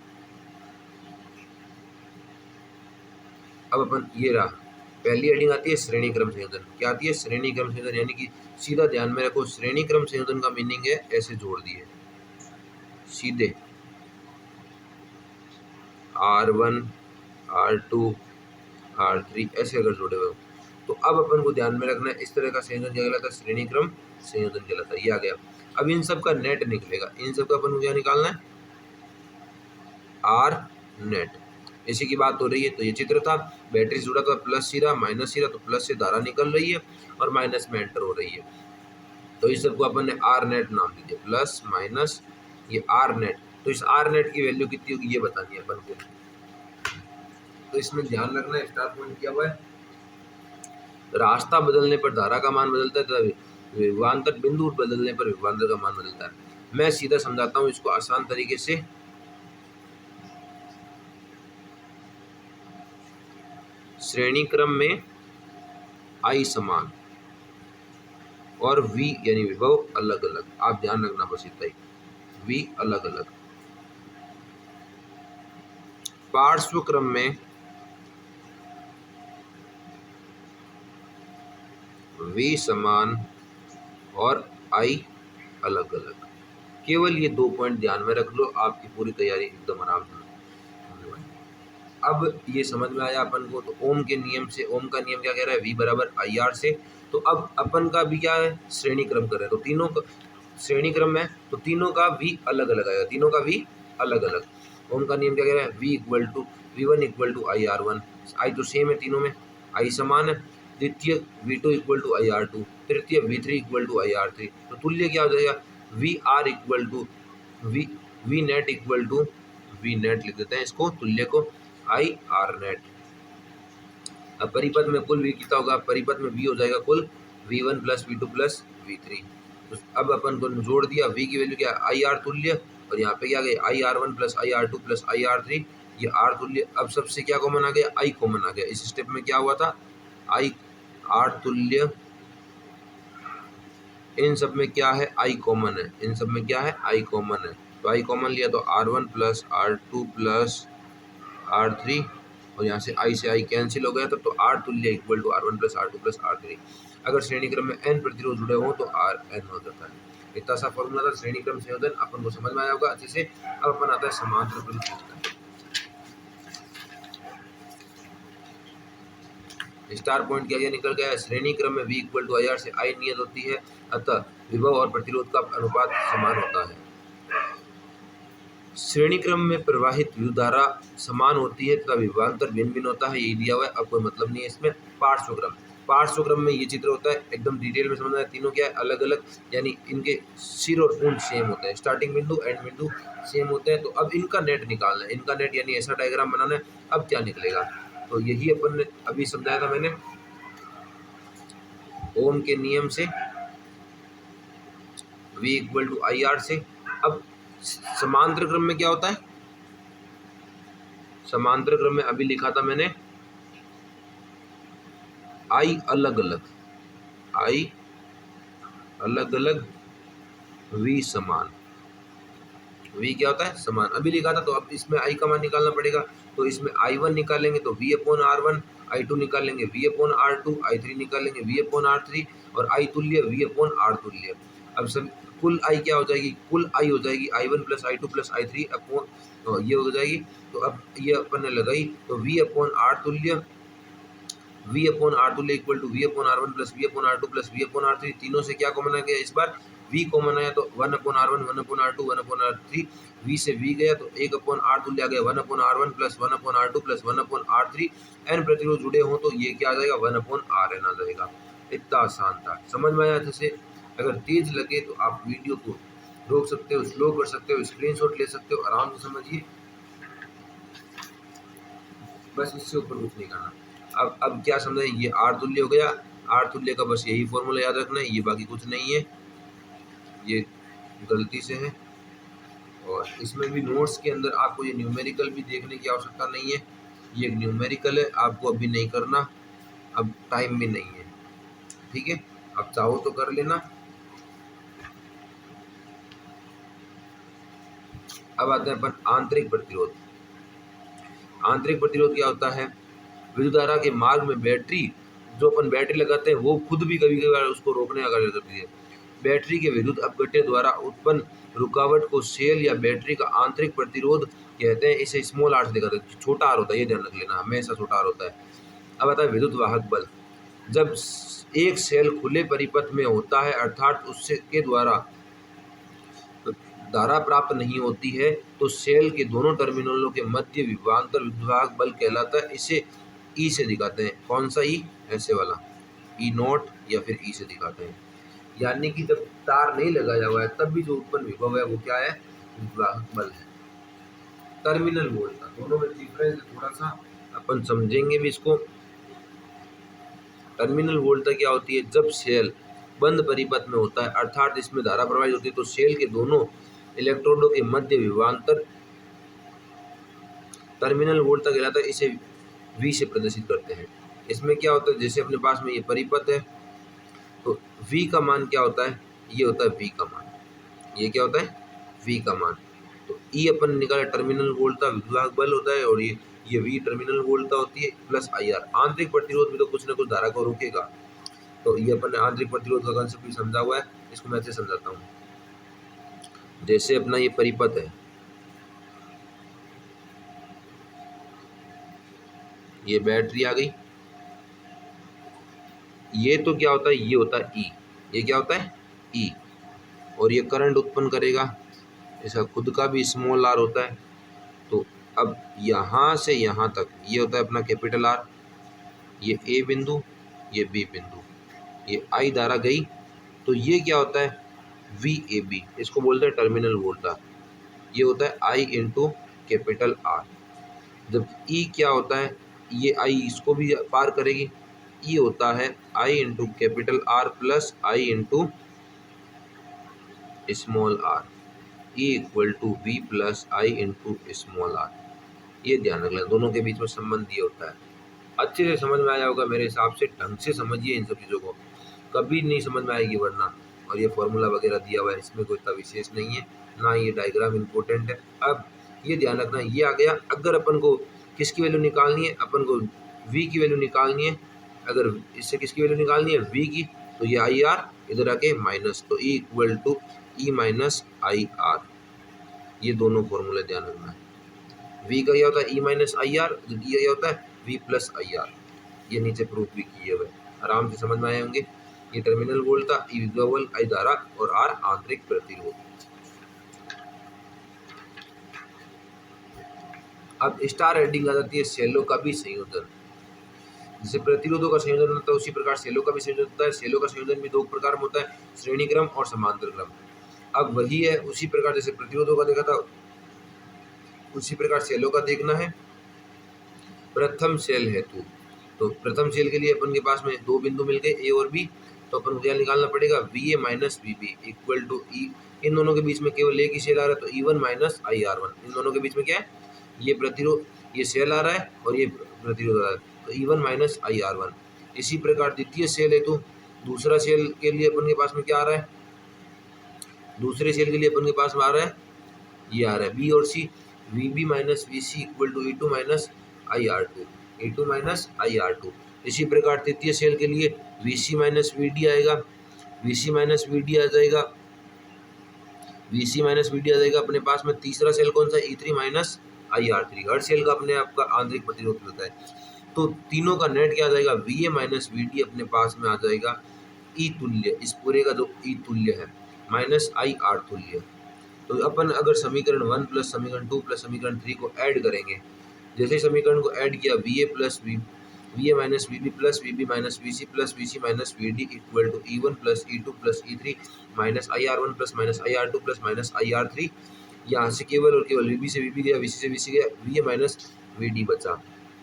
अब अपन ये रहा, पहली हेडिंग आती है श्रेणी क्रम संयोजन। क्या आती है, श्रेणी क्रम संयोजन, यानी कि सीधा ध्यान में रखो, श्रेणी क्रम संयोजन का मीनिंग है ऐसे जोड़ दिए सीधे, R1 R2 R3 ऐसे अगर जोड़े हुए। तो अब अपन को ध्यान में रखना है, इस तरह का संयोजन क्या कहलाता है, श्रेणी क्रम संयोजन कहलाता है। ये आ गया। अब इन सब का नेट निकलेगा, इन सब का अपन को क्या निकालना है, आर नेट। इसी की बात हो रही है। तो ये चित्र था, बैटरी जुड़ा था, प्लस सीधा माइनस सीधा, तो प्लस से धारा निकल रही है और माइनस में एंटर हो रही है। तो इस सबको अपन ने आर नेट नाम दे दिया, प्लस माइनस ये आर नेट। तो इस आर नेट की वैल्यू कितनी होगी ये बतानी है अपन को। तो इसमें ध्यान रखना है, स्टार पॉइंट किया हुआ है, रास्ता बदलने पर धारा का मान बदलता है तथा विभवांतर बिंदु बदलने पर विभवांतर का मान बदलता है। मैं सीधा समझाता हूँ इसको आसान तरीके से। श्रेणी क्रम में I समान और V यानी विभव अलग अलग। आप ध्यान रखना बस इतना ही, V अलग अलग। पार्श्व क्रम में V समान और I अलग अलग। केवल ये 2 पॉइंट ध्यान में रख लो, आपकी पूरी तैयारी एकदम आराम से होने वाली है। अब ये समझ में आया अपन को। तो ओम के नियम से, ओम का नियम क्या कह रहा है, V बराबर IR से। तो अब अपन का भी क्या है, श्रेणी क्रम कर रहे हैं, तो तीनों का श्रेणी क्रम है तो तीनों का V अलग अलग आएगा, तीनों का V अलग अलग। ओम का नियम क्या कह रहा है, V1 equal to IR1। I तो सेम है तीनों में, I समान है। द्वितीय V2 इक्वल टू IR2, तृतीय V3 इक्वल टू IR3। तो तुल्य क्या हो जाएगा, VR equal to V net equal to V net लिख देते हैं इसको, तुल्य को IR नेट। अब परिपथ में कुल V कितना होगा, परिपथ में V हो जाएगा कुल V1 plus V2 plus V3। तो अब अपन को जोड़ दिया, V की वैल्यू क्या है IR तुल्य, और यहाँ पे क्या गए IR1 plus IR2 plus IR3, ये R तुल्य। अब सबसे क्या कॉमन आ गया, I कॉमन आ गया। इस स्टेप में क्या हुआ था, I R तुल्य, इन सब में क्या है I कॉमन है, इन सब में क्या है I कॉमन है। तो I कॉमन लिया तो R1 plus R2 plus R3, और यहाँ से I से I कैंसिल हो गया तो R तुल्य equal to R1 plus R2 plus R3। अगर श्रेणी क्रम में n प्रतिरोध जुड़े हों तो Rn हो जाता है। इतना सा फॉर्मूला था श्रेणी क्रम संयोजन, अपन को समझ में आया होगा अच्छे से। अब अपन आता है समांतर प्रतिरोध। स्टार पॉइंट क्या क्या निकल गया है, श्रेणी क्रम में V इक्वल टू IR से I नियत होती है, अतः विभव और प्रतिरोध का अनुपात समान होता है। श्रेणी क्रम में प्रवाहित विद्युत धारा समान होती है तथा विभवांतर भिन्न भिन्न होता है, यही दिया हुआ है, अब कोई मतलब नहीं है इसमें। पार्श्वक्रम, पार्श्वक्रम में ये चित्र होता है, एकदम डिटेल में समझना है। तीनों क्या है अलग अलग, यानी इनके सिर और पूंछ सेम होते हैं, स्टार्टिंग बिंदु एंड बिंदु सेम होते हैं। तो अब इनका नेट निकालना है, इनका नेट यानी ऐसा डायग्राम बनाना है। अब क्या निकलेगा, तो यही अपन ने अभी समझाया था मैंने ओम के नियम से, V इक्वल टू IR से। अब समांतर क्रम में क्या होता है, समांतर क्रम में अभी लिखा था मैंने I अलग अलग, I अलग अलग, V समान। V क्या होता है, समान, अभी लिखा था। तो अब इसमें I का मान निकालना पड़ेगा, तो इसमें I1 निकालेंगे तो V अपॉन R1, I2 निकालेंगे V अपॉन R2, I3 निकालेंगे V अपॉन R3, और I तुल्य V अपॉन R तुल्य। अब सब कुल I क्या हो जाएगी, कुल I हो जाएगी I1 plus I2 plus I3 upon, तो ये हो जाएगी। तो अब ये अपन ने लगाई तो V अपॉन R तुल्य, V अपॉन R तुल्य equal to V upon R1 plus V upon R2 plus V upon R3। तीनों से क्या कॉमन आ गया, इस बार V कॉमन आया तो 1 upon R1, 1 upon R2, 1 upon R3, V से V गया तो 1 अपॉन R तुल्य आ गया 1 upon R1 plus 1 upon R2 plus 1 upon R3। n प्रतिरोध जुड़े हों तो ये क्या आ जाएगा, 1 अपॉन Rn आ जाएगा। इतना आसान था, समझ में आया अच्छे से। अगर तेज लगे तो आप वीडियो को रोक सकते हो, स्लो कर सकते हो, स्क्रीनशॉट ले सकते हो, आराम से समझिए, बस इससे ऊपर कुछ नहीं करना। अब क्या समझे, ये R तुल्य हो गया, R तुल्य का बस यही फॉर्मूला याद रखना है, ये बाकी कुछ नहीं है, ये गलती से है। और इसमें भी नोट्स के अंदर आपको ये न्यूमेरिकल भी देखने की आवश्यकता नहीं है, ये एक न्यूमेरिकल है, आपको अभी नहीं करना, अब टाइम भी नहीं है, ठीक है। अब चाहो तो कर लेना। अब आते हैं अपन आंतरिक प्रतिरोध। आंतरिक प्रतिरोध क्या होता है, विद्युत धारा के मार्ग में बैटरी, जो अपन बैटरी लगाते हैं वो खुद भी कभी कभार उसको रोकने का कार्य करती है। बैटरी के विद्युत अपघट्य द्वारा उत्पन्न रुकावट को सेल या बैटरी का आंतरिक प्रतिरोध कहते हैं। इसे स्मॉल आर से दिखाते हैं, छोटा आर होता है, ये ध्यान रख लेना, हमेशा छोटा आर होता है। अब आता है विद्युत वाहक बल। जब एक सेल खुले परिपथ में होता है अर्थात उससे के द्वारा धारा प्राप्त नहीं होती है तो सेल के दोनों टर्मिनलों के मध्य विभवांतर विद्युत बल कहलाता है। इसे ई से दिखाते हैं, कौन सा ई, ऐसे वाला ई नोट या फिर ई से दिखाते हैं। यानी कि जब तार नहीं लगाया हुआ है तब भी जो उत्पन्न विभव है वो क्या है, विद्युत बल है। टर्मिनल वोल्ट, दोनों में डिफरेंस थोड़ा सा अपन समझेंगे भी इसको। टर्मिनल वोल्ट क्या होती है, जब सेल बंद परिपथ में होता है अर्थात इसमें धारा प्रवाहित होती है तो सेल के दोनों इलेक्ट्रोडों के मध्य विभवांतर टर्मिनल वोल्ट कहलाता है। इसे V से प्रदर्शित करते हैं। इसमें क्या होता है, जैसे अपने पास में ये परिपथ है तो V का मान क्या होता है, ये होता है V का मान, ये क्या होता है V का मान। तो E अपन निकाला टर्मिनल वोल्टता विद्युत बल होता है, और ये V टर्मिनल वोल्टता होती है, प्लस IR आंतरिक प्रतिरोध में तो कुछ ना कुछ धारा को रोकेगा। तो ये अपन ने आंतरिक प्रतिरोध का कंसेप्ट भी समझा हुआ है, इसको मैं ऐसे समझाता हूँ। जैसे अपना ये परिपथ है, ये बैटरी आ गई, ये तो क्या होता है, ये होता है E, ये क्या होता है E, और ये करंट उत्पन्न करेगा, इसका खुद का भी स्मॉल r होता है। तो अब यहाँ से यहाँ तक ये होता है अपना कैपिटल R, ये A बिंदु, ये B बिंदु, ये I धारा गई, तो ये क्या होता है VAB, इसको बोलते हैं टर्मिनल वोल्टा, ये होता है I इंटू कैपिटल R। जब E क्या होता है, ये I इसको भी पार करेगी, E होता है I into capital R plus I into small r, E equal to V plus I into small r। ये ध्यान रख लें, दोनों के बीच में संबंध ये होता है। अच्छे से समझ में आया होगा मेरे हिसाब से, ढंग से समझिए इन सब चीज़ों को, कभी नहीं समझ में आएगी वरना। और ये फॉर्मूला वगैरह दिया हुआ है, इसमें कोई इतना विशेष नहीं है, ना ये डायग्राम इम्पोर्टेंट है। अब ये ध्यान रखना, ये आ गया, अगर अपन को किसकी वैल्यू निकालनी है, अपन को V की वैल्यू निकालनी है, अगर इससे किसकी वैल्यू निकालनी है V की, तो ये IR इधर आके माइनस, तो E equal to E minus IR, ये दोनों फॉर्मूले ध्यान रखना है। V का क्या होता है E माइनस IR, E क्या होता है V प्लस IR, ये नीचे प्रूफ भी किए हुए, आराम से समझ में आए होंगे। ये टर्मिनल वोल्ट था, E विद्युत बल, I धारा और R आंतरिक प्रतिरोध। अब स्टार हेडिंग आ जाती है सेलों का भी संयोजन। जैसे प्रतिरोधों का संयोजन होता है उसी प्रकार सेलों का भी संयोजन होता है। सेलों का संयोजन भी दो प्रकार में होता है, श्रेणी क्रम और समांतर क्रम। अब वही है, उसी प्रकार जैसे प्रतिरोधों का देखा था उसी प्रकार सेलों का देखना है। प्रथम सेल हेतु, तो प्रथम सेल के लिए अपन के पास में दो बिंदु मिल गए A और B, तो अपन को क्या निकालना पड़ेगा VA minus VB equal to E, इन दोनों के बीच में केवल एक ही सेल आ रहा है, तो E1 माइनस IR1, इन दोनों के बीच में क्या है, ये प्रतिरोध, ये सेल आ रहा है और ये प्रतिरोध आ रहा है, तो E1 माइनस IR1। इसी प्रकार द्वितीय सेल हेतु, दूसरा सेल के लिए अपन के पास में क्या आ रहा है, दूसरे सेल के लिए अपन के पास में आ रहा है, ये आ रहा है B और C, VB minus VC equal to E2 minus IR2, E2 minus IR2। इसी प्रकार तृतीय सेल के लिए VC माइनस VD आएगा, VC माइनस VD आ जाएगा, VC माइनस VD आ जाएगा। अपने पास में तीसरा सेल कौन सा, E3 माइनस IR3। हर सेल का अपने आप का आंतरिक प्रतिरोध होता है, तो तीनों का नेट क्या आ जाएगा, VA माइनस VD अपने पास में आ जाएगा E तुल्य, इस पूरे का जो E तुल्य है माइनस IR तुल्य। तो अपन अगर समीकरण 1 प्लस समीकरण 2 प्लस समीकरण 3 को ऐड करेंगे, जैसे समीकरण को ऐड किया VA plus VA minus VB plus VB minus VC plus VC minus VD equal to E1 plus E2 plus E3 minus IR1 plus minus IR2 plus minus IR3। यहाँ से केवल और केवल VB से VB गया, VC से VC गया, VA माइनस VD बचा।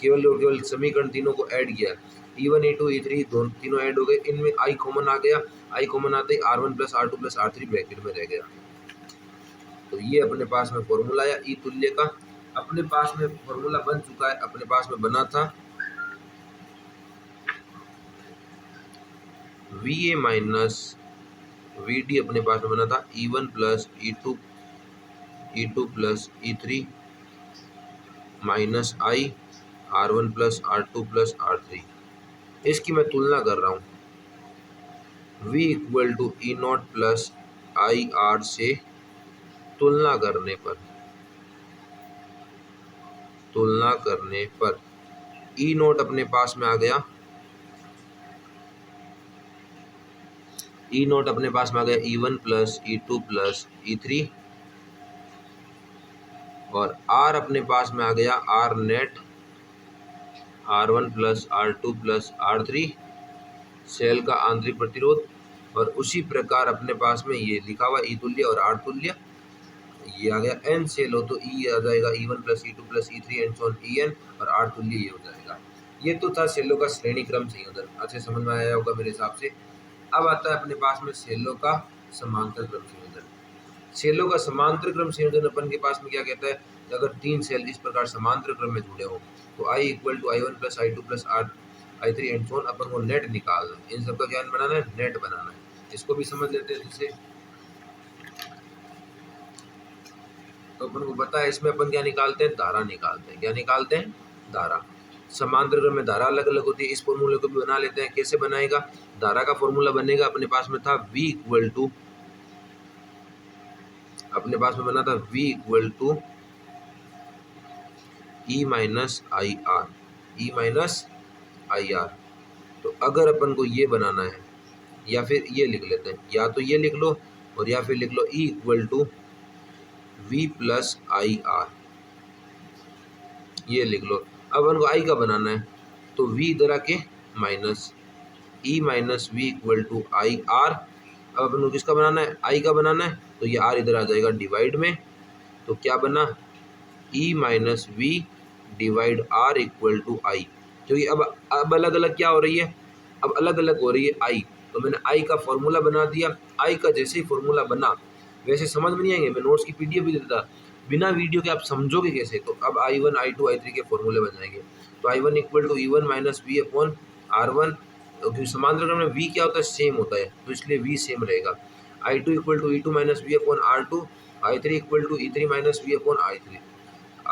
केवल और केवल समीकरण तीनों को ऐड किया, E1 E2 E3 दोनों तीनों ऐड हो गए, इनमें I कॉमन आ गया, I कॉमन आते ही R1 plus R2 plus R3 bracket में रह गया। तो ये अपने पास में फॉर्मूला आया ई तुल्य का, अपने पास में फॉर्मूला बन चुका है, अपने पास में बना था VA माइनस VD, अपने पास में बना था E1 plus E2 plus E3 minus I R1 plus R2 plus R3। इसकी मैं तुलना कर रहा हूँ, V equal to E0 plus IR से तुलना करने पर E0 अपने पास में आ गया, E0 अपने पास में आ गया E1 plus E2 plus E3, और R अपने पास में आ गया R net R1 plus R2 plus R3 cell का आंतरिक प्रतिरोध। और उसी प्रकार अपने पास में ये लिखा हुआ E तुल्य और R तुल्य, ये आ गया N सेल हो तो E आ जाएगा E1 plus E2 plus E3 and so on EN, और R तुल्य ये हो जाएगा। ये तो था सेलों का श्रेणी क्रम संयोजन, अच्छे समझ में आया होगा मेरे हिसाब से। अब आता है अपने पास में सेलों का समांतर क्रम संयोजन। सेलों का समांतर क्रम संयोजन अपन के पास में क्या कहता है, अगर तीन सेल इस प्रकार समांतर क्रम में जुड़े हो तो I equal to I1 plus I2 plus I3 and so on. अपन को नेट निकालना है, इन सबका क्या बनाना है, नेट बनाना है। इसको भी समझ लेते हैं जैसे, तो अपन को पता है इसमें अपन क्या निकालते हैं, धारा निकालते हैं। क्या निकालते हैं, धारा। समांतर क्रम में धारा अलग अलग होती है। इस फॉर्मूले को भी बना लेते हैं। कैसे बनाएगा, धारा का फॉर्मूला बनेगा, अपने पास में था V इक्वल टू, अपने पास में बना था V equal to E minus I R, E minus I R. तो अगर अपन को ये बनाना है, या फिर ये लिख लेते हैं, या तो ये लिख लो और या फिर लिख लो E equal to V plus I R, ये लिख लो। अब अपन को आई का बनाना है, तो V इधर आके minus E minus V equal to I R. अब अपन को किसका बनाना है, आई का बनाना है, तो ये आर इधर आ जाएगा डिवाइड में। तो क्या बना, E minus V divide R equal to I. क्योंकि अब अलग अलग क्या हो रही है, अब अलग अलग हो रही है आई, तो मैंने आई का फॉर्मूला बना दिया। आई का जैसे ही फॉर्मूला बना, वैसे समझ में नहीं आएंगे, मैं नोट्स की पीडीएफ भी देता, बिना वीडियो के आप समझोगे कैसे। तो अब I1 I2 I3 के फॉर्मूले बन जाएंगे। तो I1 equal to E1 minus V upon R1, क्योंकि समांतर क्रम में V क्या होता है, सेम होता है, तो इसलिए V सेम रहेगा। I2 equal to E2 minus V upon R2, I3 equal to E3 minus V upon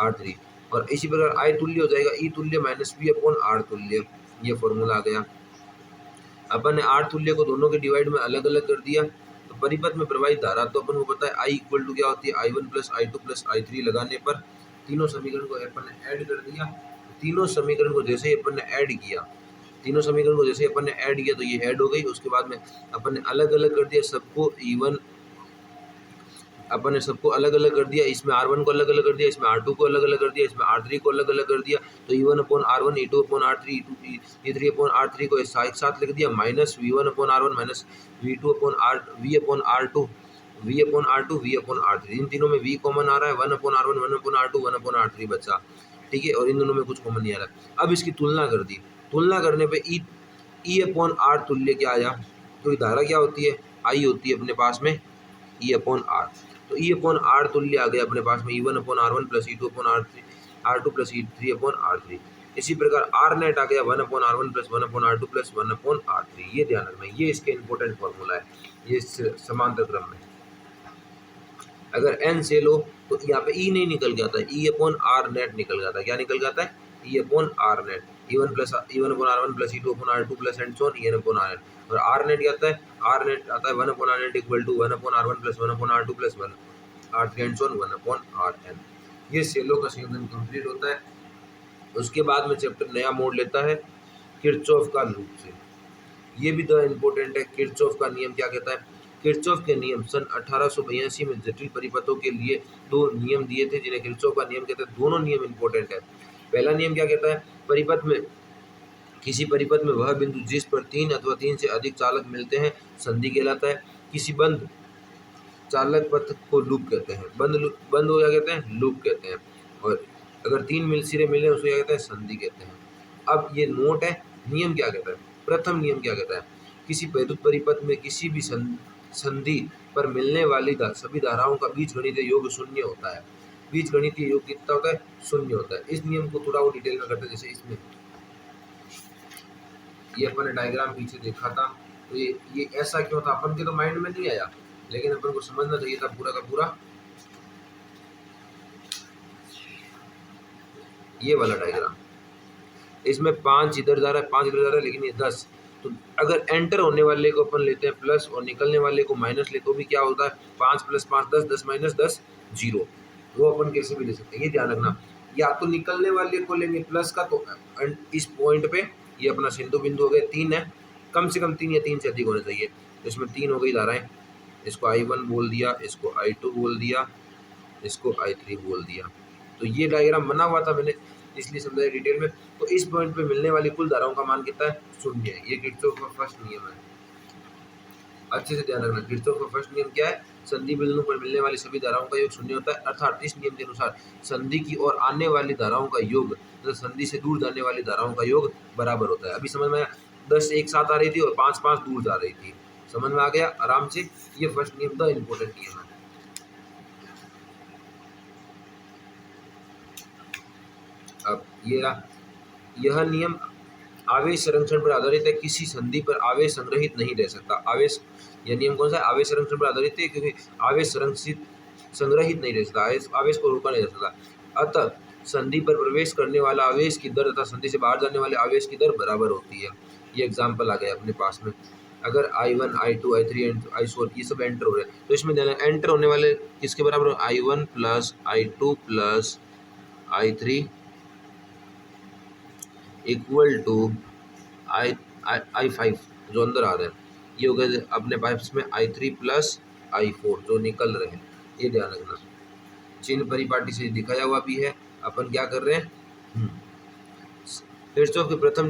R3, और इसी प्रकार I तुल्य हो जाएगा E तुल्य माइनस वी अपॉन R तुल्य। ये फॉर्मूला आ गया। अपन ने R तुल्य को दोनों के डिवाइड में अलग अलग कर दिया। तो परिपथ में प्रवाहित धारा, तो अपन को पता है I इक्वल टू क्या होती है, I1 plus I2 plus I3 लगाने पर तीनों समीकरण को अपन ने ऐड कर दिया। तीनों समीकरण को जैसे ही अपन ने ऐड किया, तीनों समीकरण को जैसे अपन ने ऐड किया, तो ये ऐड हो गई। उसके बाद में अपन ने अलग अलग कर दिया सबको, E1 अपन ने सबको अलग अलग कर दिया। इसमें R1 को अलग अलग कर दिया, इसमें R2 को अलग अलग कर दिया, इसमें R3 को अलग अलग कर दिया। तो E1 upon R1, E2 upon R3, E3 upon R3 को एक साथ लिख दिया, minus V1 upon R1 minus V2 upon V upon R2, V upon R2, V upon R3। इन तीनों में V कॉमन आ रहा है, 1 upon R1, 1 upon R2, 1 upon R3 बचा, ठीक है। और इन दोनों में कुछ कॉमन नहीं आ रहा। अब इसकी तुलना कर दी, तुलना करने पे E अपॉन R तुल्य क्या आया, क्योंकि धारा क्या होती है, I होती है अपने पास में E अपॉन R। तो E अपॉन R तुल्य आ गया अपने पास में E1 upon R1 plus E2 upon R2 plus E3 upon R3। इसी प्रकार R नेट आ गया 1 upon R1 plus 1 upon R2 plus 1 upon R3। ये ध्यान रखना, ये इसके इंपॉर्टेंट फॉर्मूला है, ये समांतर क्रम में। अगर n से लो तो यहाँ पे E नहीं निकल जाता है, E अपॉन R नेट निकल जाता है। क्या निकल जाता है, E upon R net, E1 upon R1 plus E2 upon R2 plus and so on EN upon R net. और R नेट क्या आता है, R नेट आता है 1 upon R net equal to 1 upon R1 plus 1 upon R2 plus 1 R3 and so on 1 upon Rn। ये सेलो का संयोजन कंप्लीट होता है। उसके बाद में चैप्टर नया मोड़ लेता है किरचॉफ का लूप से। ये भी तो इम्पोर्टेंट है। किरचॉफ का नियम क्या कहता है, किरचॉफ के नियम सन 1882 में जटिल परिपथों के लिए दो नियम दिए थे, जिन्हें किरचॉफ का नियम कहते हैं। दोनों नियम इम्पोर्टेंट है। पहला नियम क्या कहता है, परिपथ में, किसी परिपथ में वह बिंदु जिस पर 3 अथवा 3 से अधिक चालक मिलते हैं संधि कहलाता है। किसी बंद चालक पथ को लूप कहते हैं। बंद हो क्या कहते हैं, लूप कहते हैं। और अगर 3 सिरे मिले उसको क्या कहते हैं, संधि कहते हैं। अब ये नोट है, नियम क्या कहता है। प्रथम नियम क्या कहता है, किसी वैद्युत परिपथ में किसी भी संधि पर मिलने वाली सभी धाराओं का बीजगणितीय योग शून्य होता है। बीजगणितीय योग कितना होता है, शून्य होता है। इस नियम को थोड़ा और डिटेल में करते हैं। जैसे इसमें ये अपन ने डायग्राम पीछे देखा था, तो ये ऐसा क्यों था, अपन के तो माइंड में नहीं आया, लेकिन अपन को समझना चाहिए था पूरा का पूरा। ये वाला डायग्राम, इसमें 5 इधर जा रहा है, 5 इधर जा रहा है, लेकिन ये 10। तो अगर एंटर होने वाले को अपन लेते हैं प्लस और निकलने वाले को माइनस ले, तो भी क्या होता है, 5 प्लस 5 10, 10 माइनस 10 0। वो अपन कैसे भी ले सकते हैं, ये ध्यान रखना। या तो निकलने वाले को लेंगे प्लस का, तो इस पॉइंट पे ये अपना सिंधु बिंदु हो गया, 3 है, कम से कम 3 या 3 से अधिक होने चाहिए। तो इसमें 3 हो गई धाराएं, इसको I1 बोल दिया, इसको I2 बोल दिया, इसको I3 बोल दिया। तो ये डायग्राम बना हुआ था मैंने, इसलिए समझाया डिटेल में। तो इस पॉइंट पे मिलने वाली कुल धाराओं का मान कितना है, 0 है। ये किरचॉफ का फर्स्ट नियम है, अच्छे से ध्यान रखना। किरचॉफ का फर्स्ट नियम क्या है, संधि बिंदु पर मिलने वाली सभी धाराओं का योग 0 होता है। अर्थात इस नियम के अनुसार संधि की ओर आने वाली धाराओं का योग तथा संधि से दूर जाने वाली धाराओं का योग बराबर होता है। अभी समझ में आया, 10 एक साथ आ रही थी और 5 5 दूर जा रही थी, समझ में आ गया आराम से। ये फर्स्ट नियम था, इंपॉर्टेंट नियम है। अब ये रहा, यह नियम आवेश संरक्षण पर आधारित है, किसी संधि पर आवेश संग्रहित नहीं रह सकता। आवेश, यह नियम कौन सा है? आवेश संरक्षण पर आधारित है, क्योंकि आवेश संग्रहित नहीं रह सकता, आवेश को रोका नहीं जा सकता। अतः संधि पर प्रवेश करने वाला आवेश की दर तथा संधि से बाहर जाने वाले आवेश की दर बराबर होती है। ये एग्जाम्पल आ गया अपने पास में। अगर I1, I2, I3 and I4 ये सब एंटर हो रहे हैं, तो इसमें एंटर होने वाले किसके बराबर? I1 plus I2 plus I3 equal to I5 जो अंदर आ रहे हैं, ये हो गए अपने पास में I3 प्लस I4 जो निकल रहे हैं। ये ध्यान रखना, चिन्ह परिपाटी से दिखाया हुआ भी है। अपन क्या कर रहे हैं? किरचॉफ के प्रथम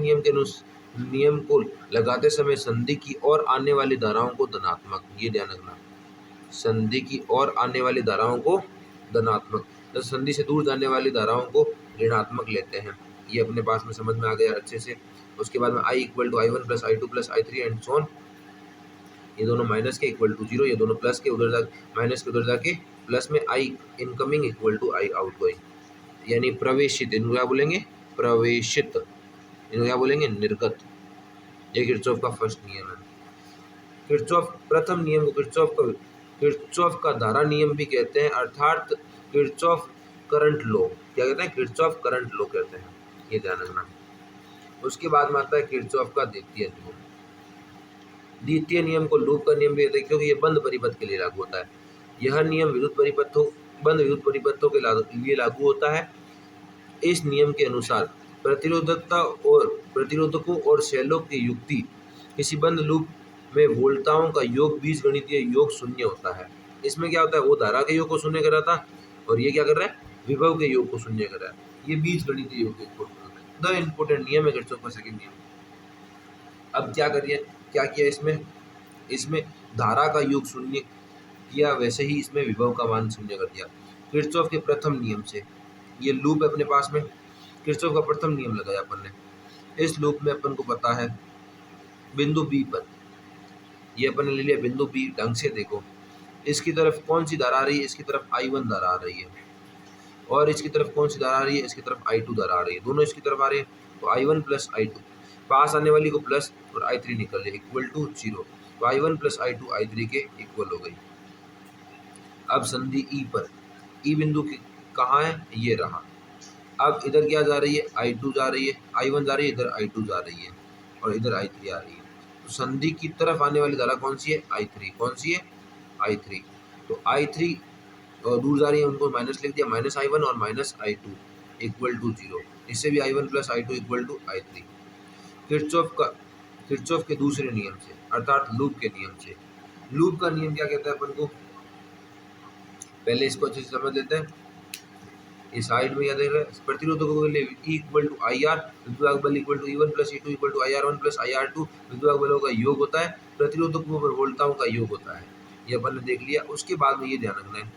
नियम को लगाते समय संधि की ओर आने वाली धाराओं को धनात्मक, ये ध्यान रखना, संधि की ओर आने वाली धाराओं को धनात्मक, तो संधि से दूर जाने वाली धाराओं को ऋणात्मक लेते हैं। ये अपने पास में समझ में आ गया अच्छे से। उसके बाद में I equal to I1 plus I2 plus I3 and so on, ये दोनों माइनस के इक्वल टू 0, ये दोनों प्लस के उधर जा माइनस के उधर जाके प्लस में I incoming equal to I outgoing, यानी प्रवेशित, इनको क्या बोलेंगे? प्रवेशित, इनको क्या बोलेंगे? निर्गत। ये किरचॉफ का फर्स्ट नियम है। किरचॉफ प्रथम नियम को किरचॉफ का धारा नियम भी कहते हैं, अर्थात किरचॉफ करंट लॉ। क्या कहते हैं? किरचॉफ करंट लॉ कहते हैं, ये ध्यान रखना। उसके बाद में आता है किरचॉफ का द्वितीय नियम। द्वितीय नियम को लूप का नियम भी कहते हैं, क्योंकि ये बंद परिपथ के लिए लागू होता है। यह नियम बंद विद्युत परिपथों के लिए लागू होता है। इस नियम के अनुसार प्रतिरोधकों और शैलों की युक्ति किसी बंद लूप में वोल्टताओं का योग बीजगणितीय योग शून्य होता है। इसमें क्या होता है? वो धारा के योग को शून्य कर रहा था, और ये क्या कर रहा है? विभव के योग को शून्य कर रहा है। ये बीजगणितीय योग के द इम्पोर्टेंट नियम है किरचॉफ का सेकंड नियम। अब क्या करिए, क्या किया इसमें धारा का योग शून्य किया, वैसे ही इसमें विभव का मान शून्य कर दिया किरचॉफ के प्रथम नियम से। ये लूप है अपने पास में, किरचॉफ का प्रथम नियम लगाया अपन ने। इस लूप में अपन को पता है बिंदु बी पर, ये अपन ने ले लिया बिंदु बी। ढंग से देखो, इसकी तरफ कौन सी धारा आ रही है? इसकी तरफ I1 धारा आ रही है, और इसकी तरफ कौन सी धारा आ रही है? इसकी तरफ I2 धारा आ रही है। दोनों इसकी तरफ आ रहे हैं, तो I1 प्लस I2, पास आने वाली को प्लस और I3 निकल रही है इक्वल टू 0, तो I1 प्लस I2 I3 के इक्वल हो गई। अब संधि ई पर, ई बिंदु कहाँ है? ये रहा। अब इधर क्या जा रही है? I2 जा रही है, I1 जा रही है, इधर I2 जा रही है, और इधर I3 आ रही है। तो संधि की तरफ आने वाली धारा कौन सी है? I3। कौन सी है? I3। तो I3 दूर जा रही है, उनको माइनस लिख दिया, माइनस I1 और माइनस I2 इक्वल टू 0। इससे भी I1 plus I2 equal to I3। Kirchhoff के दूसरे नियम से, अर्थात लूप के नियम से। लूप का नियम क्या कहता है अपन को? पहले इसको अच्छे से समझ लेते हैं। इस साइड में क्या देख रहे हैं? प्रतिरोधकों के लिए E इक्वल टू IR, विद्युत बल equal to E1 plus E2 equal to IR1 plus IR2, विद्युत बलों का योग होता है, प्रतिरोधकों पर वोल्टताओं का योग होता है। ये अपन ने देख लिया। उसके बाद में ये ध्यान रखना है,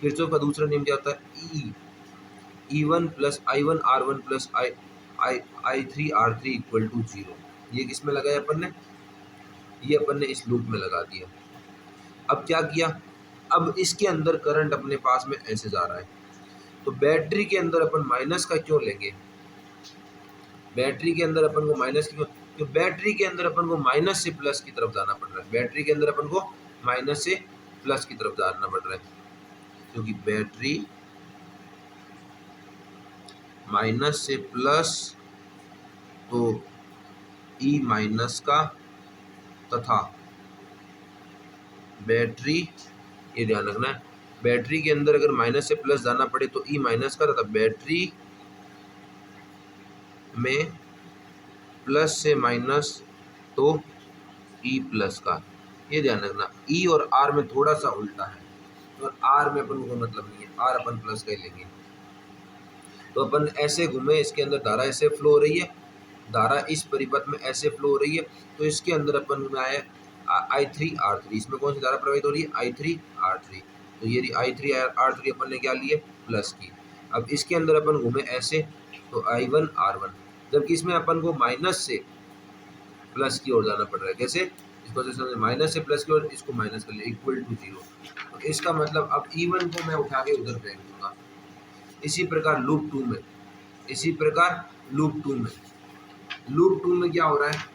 किरचॉफ का दूसरा नियम क्या होता है? E1 plus I1 R1 plus I3 R3 equal to 0। ये किस में लगाया अपन ने? ये अपन ने इस लूप में लगा दिया। अब क्या किया? अब इसके अंदर करंट अपने पास में ऐसे जा रहा है, तो बैटरी के अंदर अपन माइनस का क्यों लेंगे? बैटरी के अंदर अपन को माइनस क्यों? तो बैटरी के अंदर अपन को माइनस से प्लस की तरफ जाना पड़ रहा है। बैटरी के अंदर अपन को माइनस से प्लस की तरफ जाना पड़ रहा है, क्योंकि बैटरी माइनस से प्लस, तो E माइनस का तथा बैटरी, ये ध्यान रखना है, बैटरी के अंदर अगर माइनस से प्लस जाना पड़े तो E माइनस का तथा बैटरी में प्लस से माइनस तो E प्लस का। ये ध्यान रखना, E और R में थोड़ा सा उल्टा है, और R में अपन को मतलब नहीं है, R अपन प्लस का ही लेंगे। तो अपन ऐसे घूमे, इसके अंदर धारा ऐसे फ्लो हो रही है, धारा इस परिपथ में ऐसे फ्लो हो रही है, तो इसके अंदर अपन में आया I3 R3। इसमें कौन सी धारा प्रवाहित हो रही है? I3 R3। तो ये I3 R3 अपन ने क्या लिए? प्लस की। अब इसके अंदर अपन घूमे ऐसे, तो I1 R1, जबकि इसमें अपन को माइनस से प्लस की ओर जाना पड़ रहा है। कैसे? इसको से माइनस से प्लस की ओर, इसको माइनस कर लिया इक्वल टू 0। तो इसका मतलब अब E1 को मैं उठा के उधर फेंक दूंगा। इसी प्रकार लूप 2 में लूप 2 में क्या हो रहा है,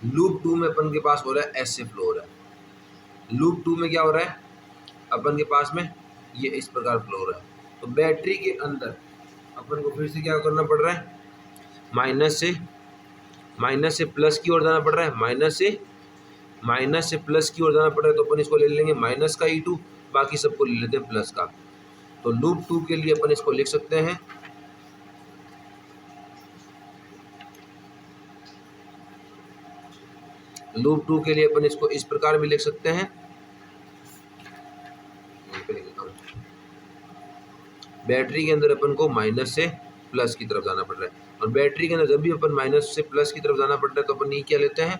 लूप 2 में अपन के पास हो रहा है ऐसे फ्लो हो रहा है। लूप 2 में क्या हो रहा है, अपन के पास में ये इस प्रकार फ्लो हो रहा है। तो बैटरी के अंदर अपन को फिर से क्या करना पड़ रहा है, माइनस से प्लस की ओर जाना पड़ रहा है, माइनस से प्लस की ओर जाना पड़ रहा है। तो अपन इसको ले लेंगे माइनस का E2, बाकी सबको ले लेते हैं प्लस का। तो लूप 2 के लिए अपन इसको लिख सकते हैं, लूप 2 के लिए अपन इसको इस प्रकार भी लिख सकते हैं, बैटरी के अंदर अपन को माइनस से प्लस की तरफ जाना पड़ रहा है। और बैटरी के अंदर जब भी अपन माइनस से प्लस की तरफ जाना पड़ता है तो अपन ई क्या लेते हैं,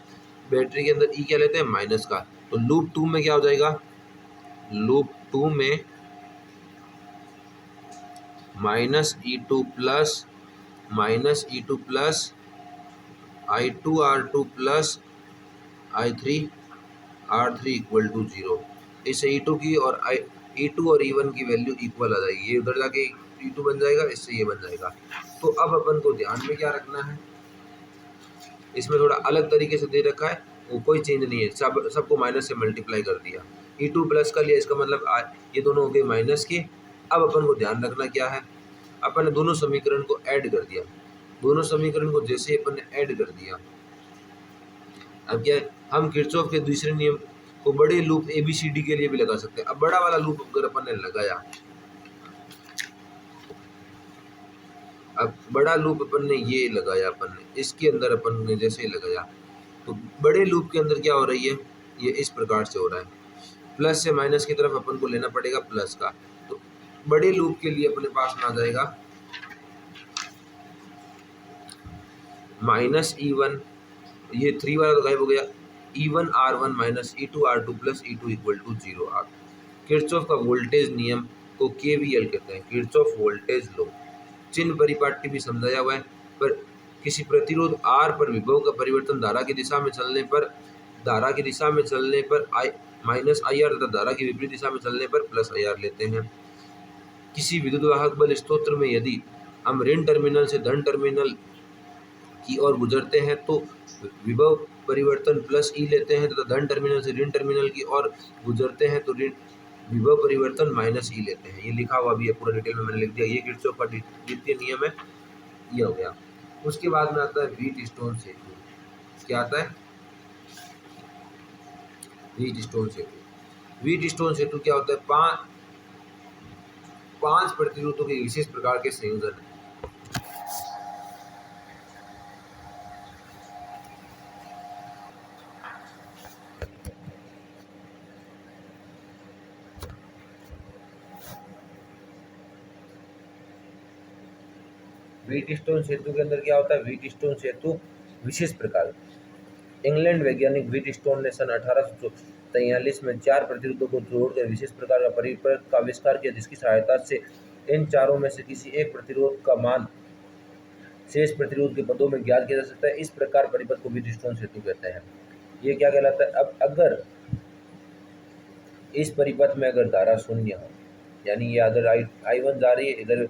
बैटरी के अंदर ई क्या लेते हैं, माइनस का। तो लूप 2 में क्या हो जाएगा, लूप 2 में minus E2 plus I2 R2 plus I3 R3 equal to 0। इससे E2 की और E2 और E1 की वैल्यू इक्वल आ जाएगी, ये उधर जाके E2 बन जाएगा, इससे ये बन जाएगा। तो अब अपन को ध्यान में क्या रखना है, इसमें थोड़ा अलग तरीके से दे रखा है, वो कोई चेंज नहीं है, सबको माइनस से मल्टीप्लाई कर दिया। E2 प्लस का लिया, इसका मतलब ये दोनों हो गए माइनस के। अब अपन को ध्यान रखना क्या है, अपन ने दोनों समीकरण को ऐड कर दिया, दोनों समीकरण को जैसे अपन ने ऐड कर दिया, अब क्या है, हम किरचॉफ के दूसरे नियम को बड़े लूप ABCD के लिए भी लगा सकते हैं। अब बड़ा वाला लूप अगर अपन ने लगाया, अब बड़ा लूप अपन ने ये लगाया, अपन ने इसके अंदर अपन ने जैसे ही लगाया, तो बड़े लूप के अंदर क्या हो रही है, ये इस प्रकार से हो रहा है, प्लस से माइनस की तरफ अपन को लेना पड़ेगा प्लस का। तो बड़े लूप के लिए अपने पास में आ जाएगा माइनस E1, ये 3 वाला तो गायब हो गया, E1 R1 minus E2 R2 plus E2 equal to 0 आ। किरचॉफ का वोल्टेज नियम को KVL कहते हैं, किरचॉफ वोल्टेज लॉ। चिन्ह परिपाटी भी समझाया हुआ है, पर किसी प्रतिरोध R पर विभव का परिवर्तन धारा की दिशा में चलने पर माइनस IR तथा धारा की विपरीत दिशा में चलने पर प्लस IR लेते हैं। किसी विद्युत वाहक बल स्रोत में यदि हम ऋण टर्मिनल से धन टर्मिनल की ओर गुजरते हैं तो विभव परिवर्तन प्लस E लेते हैं, तथा धन टर्मिनल से ऋण टर्मिनल की ओर गुजरते हैं तो ऋण विभव परिवर्तन माइनस E लेते हैं। ये लिखा हुआ भी है, पूरा डिटेल में मैंने लिख दिया, ये किरचॉफ का द्वितीय नियम है, ये हो गया। उसके बाद में आता है व्हीटस्टोन सेतु। क्या आता है, व्हीटस्टोन सेतु। व्हीटस्टोन सेतु क्या होता है, पांच प्रतिरोधों के विशेष प्रकार के संयोजन है। व्हीटस्टोन सेतु के अंदर क्या होता है, व्हीटस्टोन सेतु विशेष प्रकार। इंग्लैंड वैज्ञानिक व्हीटस्टोन ने सन 1843 में 4 प्रतिरोधों को जोड़कर विशेष प्रकार का परिपथ का आविष्कार किया, जिसकी सहायता से इन चारों में से किसी एक प्रतिरोध का मान शेष प्रतिरोध के पदों में ज्ञात किया जा सकता है। इस प्रकार परिपथ को व्हीटस्टोन सेतु कहते हैं। ये क्या कहलाता है, अब अगर इस परिपथ में अगर धारा शून्य हो, यानी ये अगर I1 जा रही है, इधर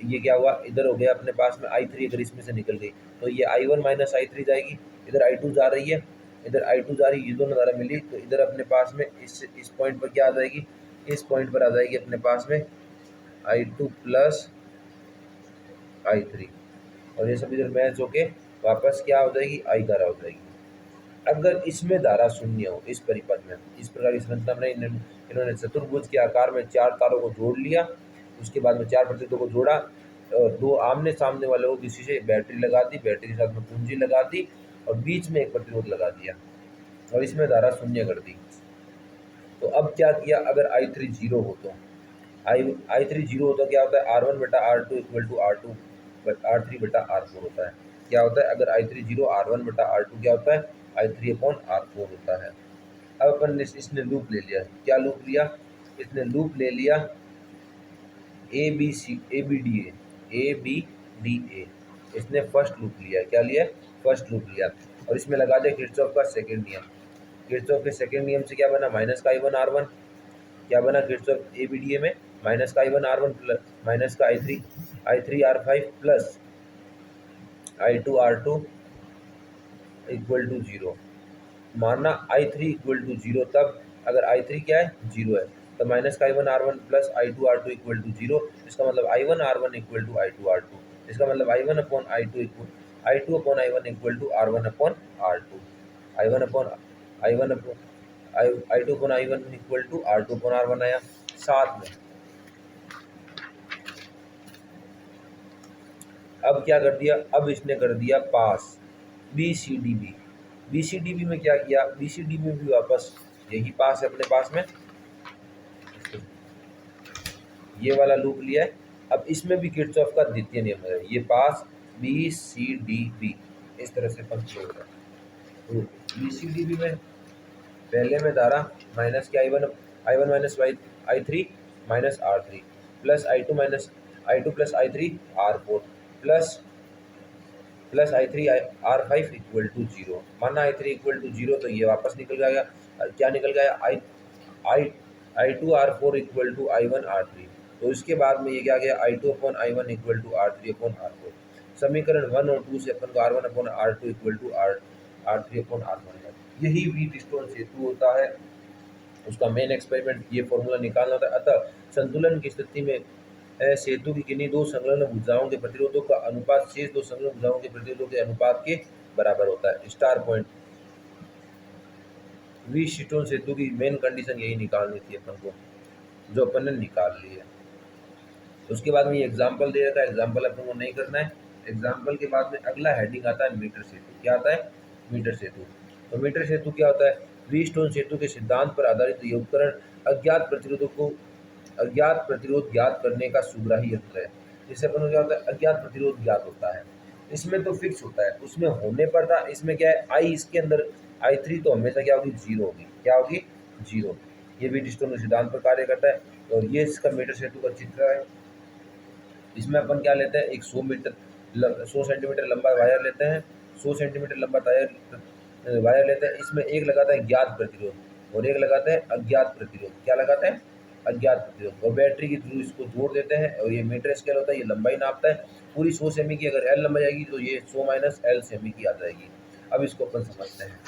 ये क्या हुआ, इधर हो गया अपने पास में I3, अगर इसमें से निकल गई तो ये I1 माइनस I3 जाएगी, इधर I2 जा रही है, इधर I2 जा रही है, ये दोनों धारा मिली तो इधर अपने पास में इस पॉइंट पर क्या आ जाएगी, इस पॉइंट पर आ जाएगी अपने पास में I2 प्लस I3, और ये सब इधर मैच होके वापस क्या हो जाएगी, I धारा हो जाएगी। अगर इसमें धारा शून्य हो, इस परिपथ में, इस प्रकार की संरचना में इन्होंने चतुर्भुज के आकार में 4 तारों को जोड़ लिया, उसके बाद में 4 प्रतिरोधों को जोड़ा, और 2 आमने सामने वाले को किसी से बैटरी लगा दी, बैटरी के साथ में पूंजी लगा दी, और बीच में एक प्रतिरोध लगा दिया, और इसमें धारा शून्य कर दी। तो अब क्या किया, अगर I3 0 हो तो I3 0 हो तो क्या होता है, R1 बटा R2 इक्वल टू R3 बटा R4 होता है। क्या होता है, अगर I3 0, R1 बटा R2 क्या होता है, I3 अपॉन R4 होता है। अब अपन ने इसने लूप ले लिया, क्या लूप लिया, इसने लूप ले लिया ABDA, इसने फर्स्ट लूप लिया, क्या लिया, फर्स्ट लूप लिया, और इसमें लगा दिया किरचॉफ का सेकंड नियम। किरचॉफ के सेकंड नियम से क्या बना, माइनस का I1 R1, क्या बना किरचॉफ ABDA में, माइनस का I1 R1 प्लस माइनस का I3 R5 plus I2R2 equal to 0, मानना I3 इक्वल टू 0 तब अगर I3 क्या है 0 है तो माइनस का I1R1 plus I2R2 equal to 0, इसका मतलब I1R1 इक्वल टू I2R2, इसका मतलब I1 upon I2 equal I2 upon I1 equal to R1 upon R2, I1 upon I1 upon I2 upon I1 equal to R2 upon R1 आया। साथ में अब क्या कर दिया, अब इसने कर दिया पास BCDB। BCDB में क्या किया, BCDB में भी वापस यही पास है अपने पास में, ये वाला लूप लिया है। अब इसमें भी किरचॉफ का द्वितीय नियम है, ये पास BCDB इस तरह से पंक्ति होता है। तो BCDB में पहले में धारा माइनस के I1 minus I3 minus R3 plus I2 minus I2 plus I3 R4 plus I3 R5 equal to 0, माना I3 इक्वल टू 0 तो ये वापस निकल गया, क्या निकल गया I2 R4 equal to I1 R3, तो इसके बाद में ये क्या गया I2 upon I1 equal to R3 upon R4। समीकरण 1 और 2 से अपन को R1 upon R2 equal to R3 upon R1 है। यही व्हीटस्टोन सेतु होता है, उसका मेन एक्सपेरिमेंट ये फॉर्मूला निकालना होता है। अतः संतुलन की स्थिति में सेतु की किन्हीं दो संलग्न भुजाओं के प्रतिरोधों का अनुपात शेष दो संलग्न भुजाओं के प्रतिरोधों के अनुपात के बराबर होता है। स्टार पॉइंट व्हीटस्टोन सेतु की मेन कंडीशन यही निकालनी थी अपन को, जो अपन ने निकाल ली है। उसके बाद में ये एग्जाम्पल दे रखा है, एग्जाम्पल अपन को नहीं करना है। एग्जाम्पल के बाद में अगला हेडिंग आता है मीटर सेतु। क्या आता है, मीटर सेतु। तो मीटर सेतु क्या होता है, व्हीटस्टोन सेतु के सिद्धांत पर आधारित ये उपकरण अज्ञात प्रतिरोध ज्ञात करने का सुग्राही यंत्र है। इससे अपन को क्या होता है, अज्ञात प्रतिरोध ज्ञात होता है। इसमें तो फिक्स होता है, उसमें होने पर था, इसमें क्या है आई, इसके अंदर I3 तो हमेशा क्या होगी 0 होगी, क्या होगी 0। ये व्हीटस्टोन के सिद्धांत पर कार्य करता है। और ये इसका मीटर सेतु का चित्र है। इसमें अपन क्या लेते हैं, एक 100 सेंटीमीटर लंबा वायर लेते हैं, 100 सेंटीमीटर लंबा वायर लेते हैं। इसमें एक लगाता है ज्ञात प्रतिरोध और एक लगाता है अज्ञात प्रतिरोध। क्या लगाते हैं, अज्ञात प्रतिरोध। और बैटरी के थ्रू इसको जोड़ देते हैं और ये मीटर स्केल होता है, ये लंबाई नापता है। पूरी 100 सेमी की अगर L लंबाई आएगी तो ये 100 माइनस L सेमी की आ जाएगी। अब इसको अपन समझते हैं।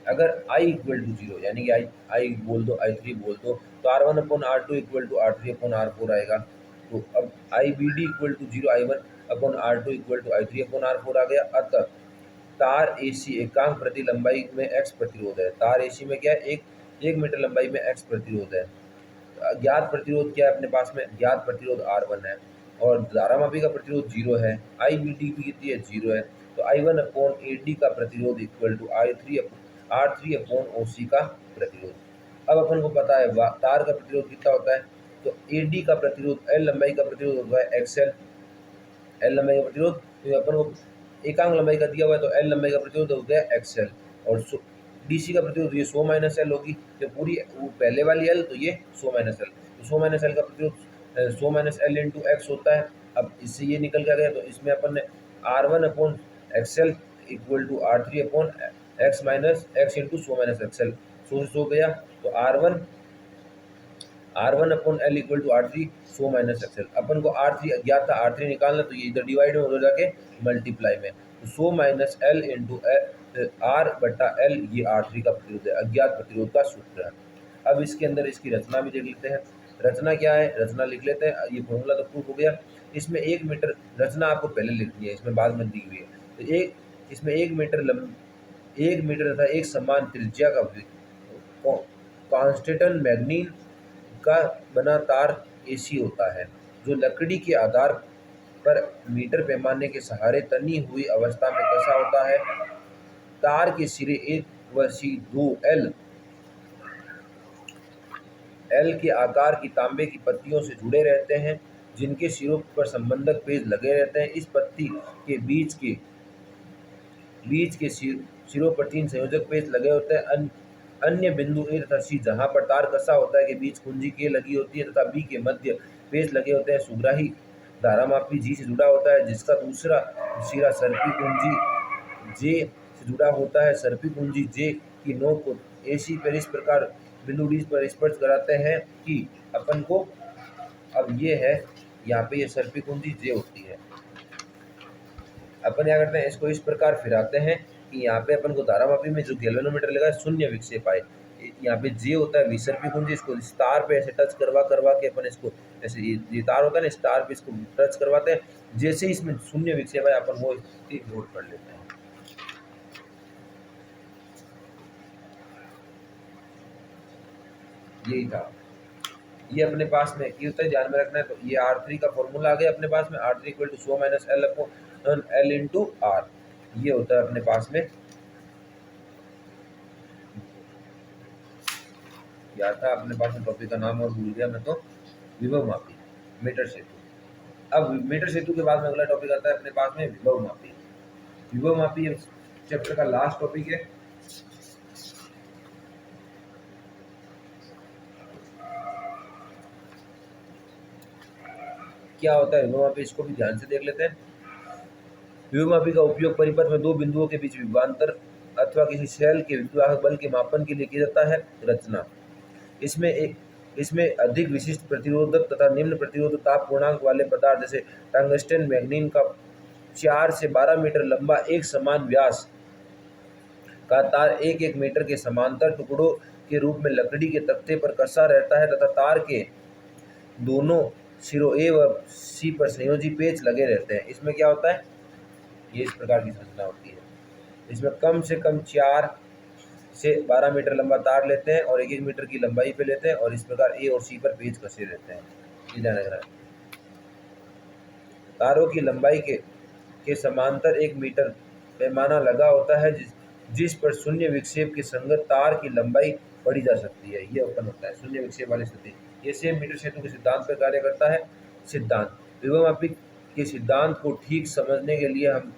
अगर I इक्वल टू 0 यानी कि I बोल दो, I3 बोल दो, तो R1 upon R2 equal to R3 upon R4 आएगा। तो अब IBD equal to 0, I1 upon R2 equal to I3 upon R4 आ गया। अतः तार AC एकांक प्रति लंबाई में X प्रतिरोध है। तार AC में क्या है, एक मीटर लंबाई में X प्रतिरोध है। ज्ञात प्रतिरोध क्या है अपने पास में, ज्ञात प्रतिरोध R1 है और धारामापी का प्रतिरोध 0 है। IBD भी कितनी है, 0 है। तो I1 अपॉन AD का प्रतिरोध equal to R3 upon OC का प्रतिरोध। अब अपन को पता है तार का प्रतिरोध कितना होता है, तो AD का प्रतिरोध L लंबाई का प्रतिरोध होता है XL, L लंबाई का प्रतिरोध, तो अपन को एकांक लंबाई का दिया हुआ है तो L लंबाई का प्रतिरोध हो गया XL। और DC का प्रतिरोध ये 100 माइनस L होगी, तो पूरी वो पहले वाली L तो ये 100 माइनस L, तो 100 माइनस L का प्रतिरोध 100 माइनस L इंटू X होता है। अब इससे ये निकल के गया, तो इसमें अपन ने R1 upon XL equal to R3 upon X minus X into 100 minus XL, 100 से 100 गया तो R1 upon L equal to R3 100 minus XL। अपन को R3 अज्ञात था, R3 निकालना, तो ये इधर डिवाइड में उधर जाके मल्टीप्लाई में, तो 100 माइनस L इंटू R बटा L ये R3 का प्रतिरोध है, अज्ञात प्रतिरोध का सूत्र है। अब इसके अंदर इसकी रचना भी देख लेते हैं। रचना क्या है, रचना लिख लेते हैं। ये फॉर्मूला तो प्रूफ हो गया। इसमें 1 मीटर, रचना आपको पहले लिखनी है, इसमें बाद में दी हुई है। तो इसमें 1 मीटर तथा एक समान त्रिज्या का कांस्टेंट मैग्नीन का बना तार AC होता है, जो लकड़ी के आधार पर मीटर पैमाने के सहारे तनी हुई अवस्था में कसा होता है। तार के सिरे 1 व C2 L के आकार की तांबे की पत्तियों से जुड़े रहते हैं, जिनके सिरों पर संबंधक पेज लगे रहते हैं। इस पत्ती के बीच के सिरों पर 3 संयोजक पेज लगे होते हैं। अन्य बिंदु A तथा C जहाँ पर तार कसा होता है के बीच कुंजी K लगी होती है तथा B के मध्य पेज लगे होते हैं। सुग्राही धारामापी G से जुड़ा होता है, जिसका दूसरा सिरा सर्पी कुंजी J से जुड़ा होता है। सर्पी कुंजी J की नोक को AC पर इस प्रकार बिंदु D पर स्पर्श कराते हैं कि अपन को, अब ये है यहाँ पे ये सर्पी कुंजी जे होती है। अपन क्या करते हैं, इसको इस प्रकार फिराते हैं कि यहाँ पे अपन को धारामापी में जो गैल्वेनोमीटर लगा है शून्य विक्षेप आए। यहाँ पे जे होता है विसर्पी कुंजी, इसको इस तार पे ऐसे टच करवा करवा के अपन इसको ऐसे ये तार होता है ना, इस तार पे इसको टच करवाते हैं, जैसे ही इसमें शून्य विक्षेप आए अपन वो स्थिति नोट कर लेते हैं। यही था, ये अपने पास में ये होता है, ध्यान में रखना है। तो ये R3 का फॉर्मूला आ गया अपने पास में, R3 इक्वल टू सो minus L upon L into R, ये होता है अपने पास में। याद था अपने पास में, टॉपिक का नाम और भूल गया मैं तो, विभव मापी, मीटर सेतु। अब मीटर सेतु के बाद में अगला टॉपिक आता है अपने पास में विभव मापी। विभव मापी चैप्टर का लास्ट टॉपिक है। क्या होता है विभव मापी, इसको भी ध्यान से देख लेते हैं। विभव मापी का उपयोग परिपथ में दो बिंदुओं के बीच विभवांतर अथवा किसी शेल के विद्युवाहक बल के मापन के लिए किया जाता है। रचना, इसमें अधिक विशिष्ट प्रतिरोधक तथा निम्न प्रतिरोध ताप पूर्णांक वाले पदार्थ जैसे टंगस्टन मैग्नीन का 4 से 12 मीटर लंबा एक समान व्यास का तार 1-1 मीटर के समांतर टुकड़ों के रूप में लकड़ी के तख्ते पर कसा रहता है तथा तार के दोनों सिरों ए व सी पर संयोजी पेच लगे रहते हैं। इसमें क्या होता है, ये इस प्रकार की संरचना होती है। इसमें कम से कम 4 से 12 मीटर लंबा तार लेते हैं और 1-1 मीटर की लंबाई पे लेते हैं और इस प्रकार ए और सी पर पेच कसे रहते हैं। ये ध्यान रखना है। तारों की लंबाई के समांतर 1 मीटर पैमाना लगा होता है जिस पर शून्य विक्षेप के संगत तार की लंबाई पढ़ी जा सकती है। ये ओपन होता है शून्य विक्षेप वाली स्थिति। ये सेम मीटर सेतु के सिद्धांत पर कार्य करता है। सिद्धांत, विभव मापी के सिद्धांत को ठीक समझने के लिए हमें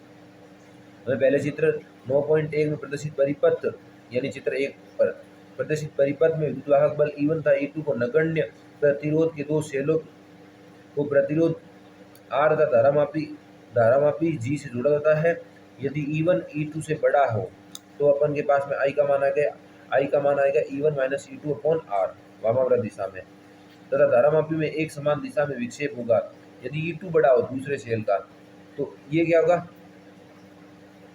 पहले चित्र 9.1 में प्रदर्शित परिपथ यानी चित्र 1 पर प्रदर्शित परिपथ में विद्युद्वाहक बल E1 तथा E2 को नगण्य प्रतिरोध के दो सेलों को प्रतिरोध R तथा धारामापी G से जोड़ा जाता है। यदि E1 E2 से बड़ा हो तो अपन के पास में I का मान आएगा E1 minus E2 upon R वामाव्रत दिशा में, तथा धारामापी में एक समान दिशा में विक्षेप होगा। यदि E2 बड़ा हो दूसरे सेल का तो ये क्या होगा,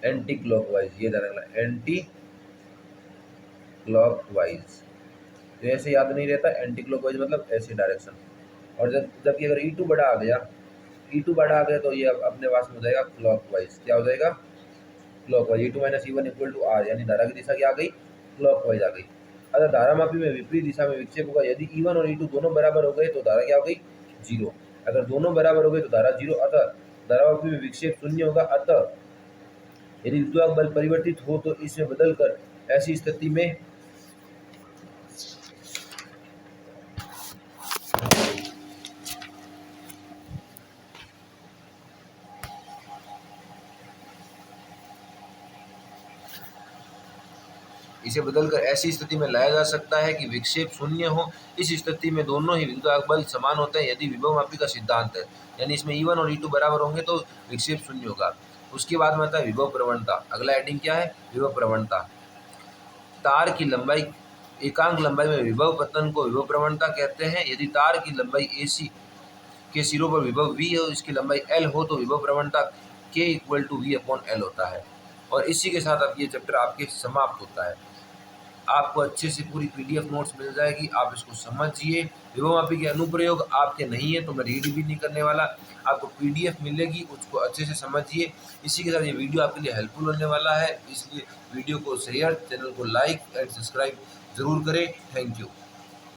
एंटी क्लॉकवाइज। ये ध्यान रखना, एंटी क्लॉकवाइज। तो ऐसे याद नहीं रहता, एंटी क्लॉकवाइज मतलब ऐसे डायरेक्शन। और जबकि अगर E2 बड़ा आ गया तो ये अपने पास में हो जाएगा क्लॉकवाइज। क्या हो जाएगा, clockwise. E2 minus E1 equal to R, यानी धारा की दिशा क्या आ गई, क्लॉकवाइज आ गई। अगर धारामापी में विपरीत दिशा में विक्षेप होगा। यदि E1 और E2 दोनों बराबर हो गए तो धारा क्या हो गई, 0। अगर दोनों बराबर हो गए तो धारा 0, अतः धारामापी में विक्षेप शून्य होगा। अतः यदि विद्युत बल परिवर्तित हो तो इसमें बदलकर ऐसी स्थिति में ऐसी स्थिति में लाया जा सकता है कि विक्षेप शून्य हो। इस स्थिति में दोनों ही विद्युत बल समान होते हैं यदि विभव मापी का सिद्धांत है, यानी इसमें E1 और E2 बराबर होंगे तो विक्षेप शून्य होगा। उसके बाद में आता है विभव प्रवणता। अगला हेडिंग क्या है, विभव प्रवणता। तार की लंबाई एकांक लंबाई में विभव पतन को विभव प्रवणता कहते हैं। यदि तार की लंबाई AC के सिरों पर विभव V हो, इसकी लंबाई L हो तो विभव प्रवणता K equal to V upon L होता है। और इसी के साथ अब ये चैप्टर आपके समाप्त होता है। आपको अच्छे से पूरी PDF नोट्स मिल जाएगी, आप इसको समझिए। विभव मापी के अनुप्रयोग आपके नहीं है तो मैं रीड भी नहीं करने वाला, आपको PDF मिलेगी, उसको अच्छे से समझिए। इसी के साथ ये वीडियो आपके लिए हेल्पफुल होने वाला है, इसलिए वीडियो को शेयर, चैनल को लाइक एंड सब्सक्राइब ज़रूर करें। Thank you.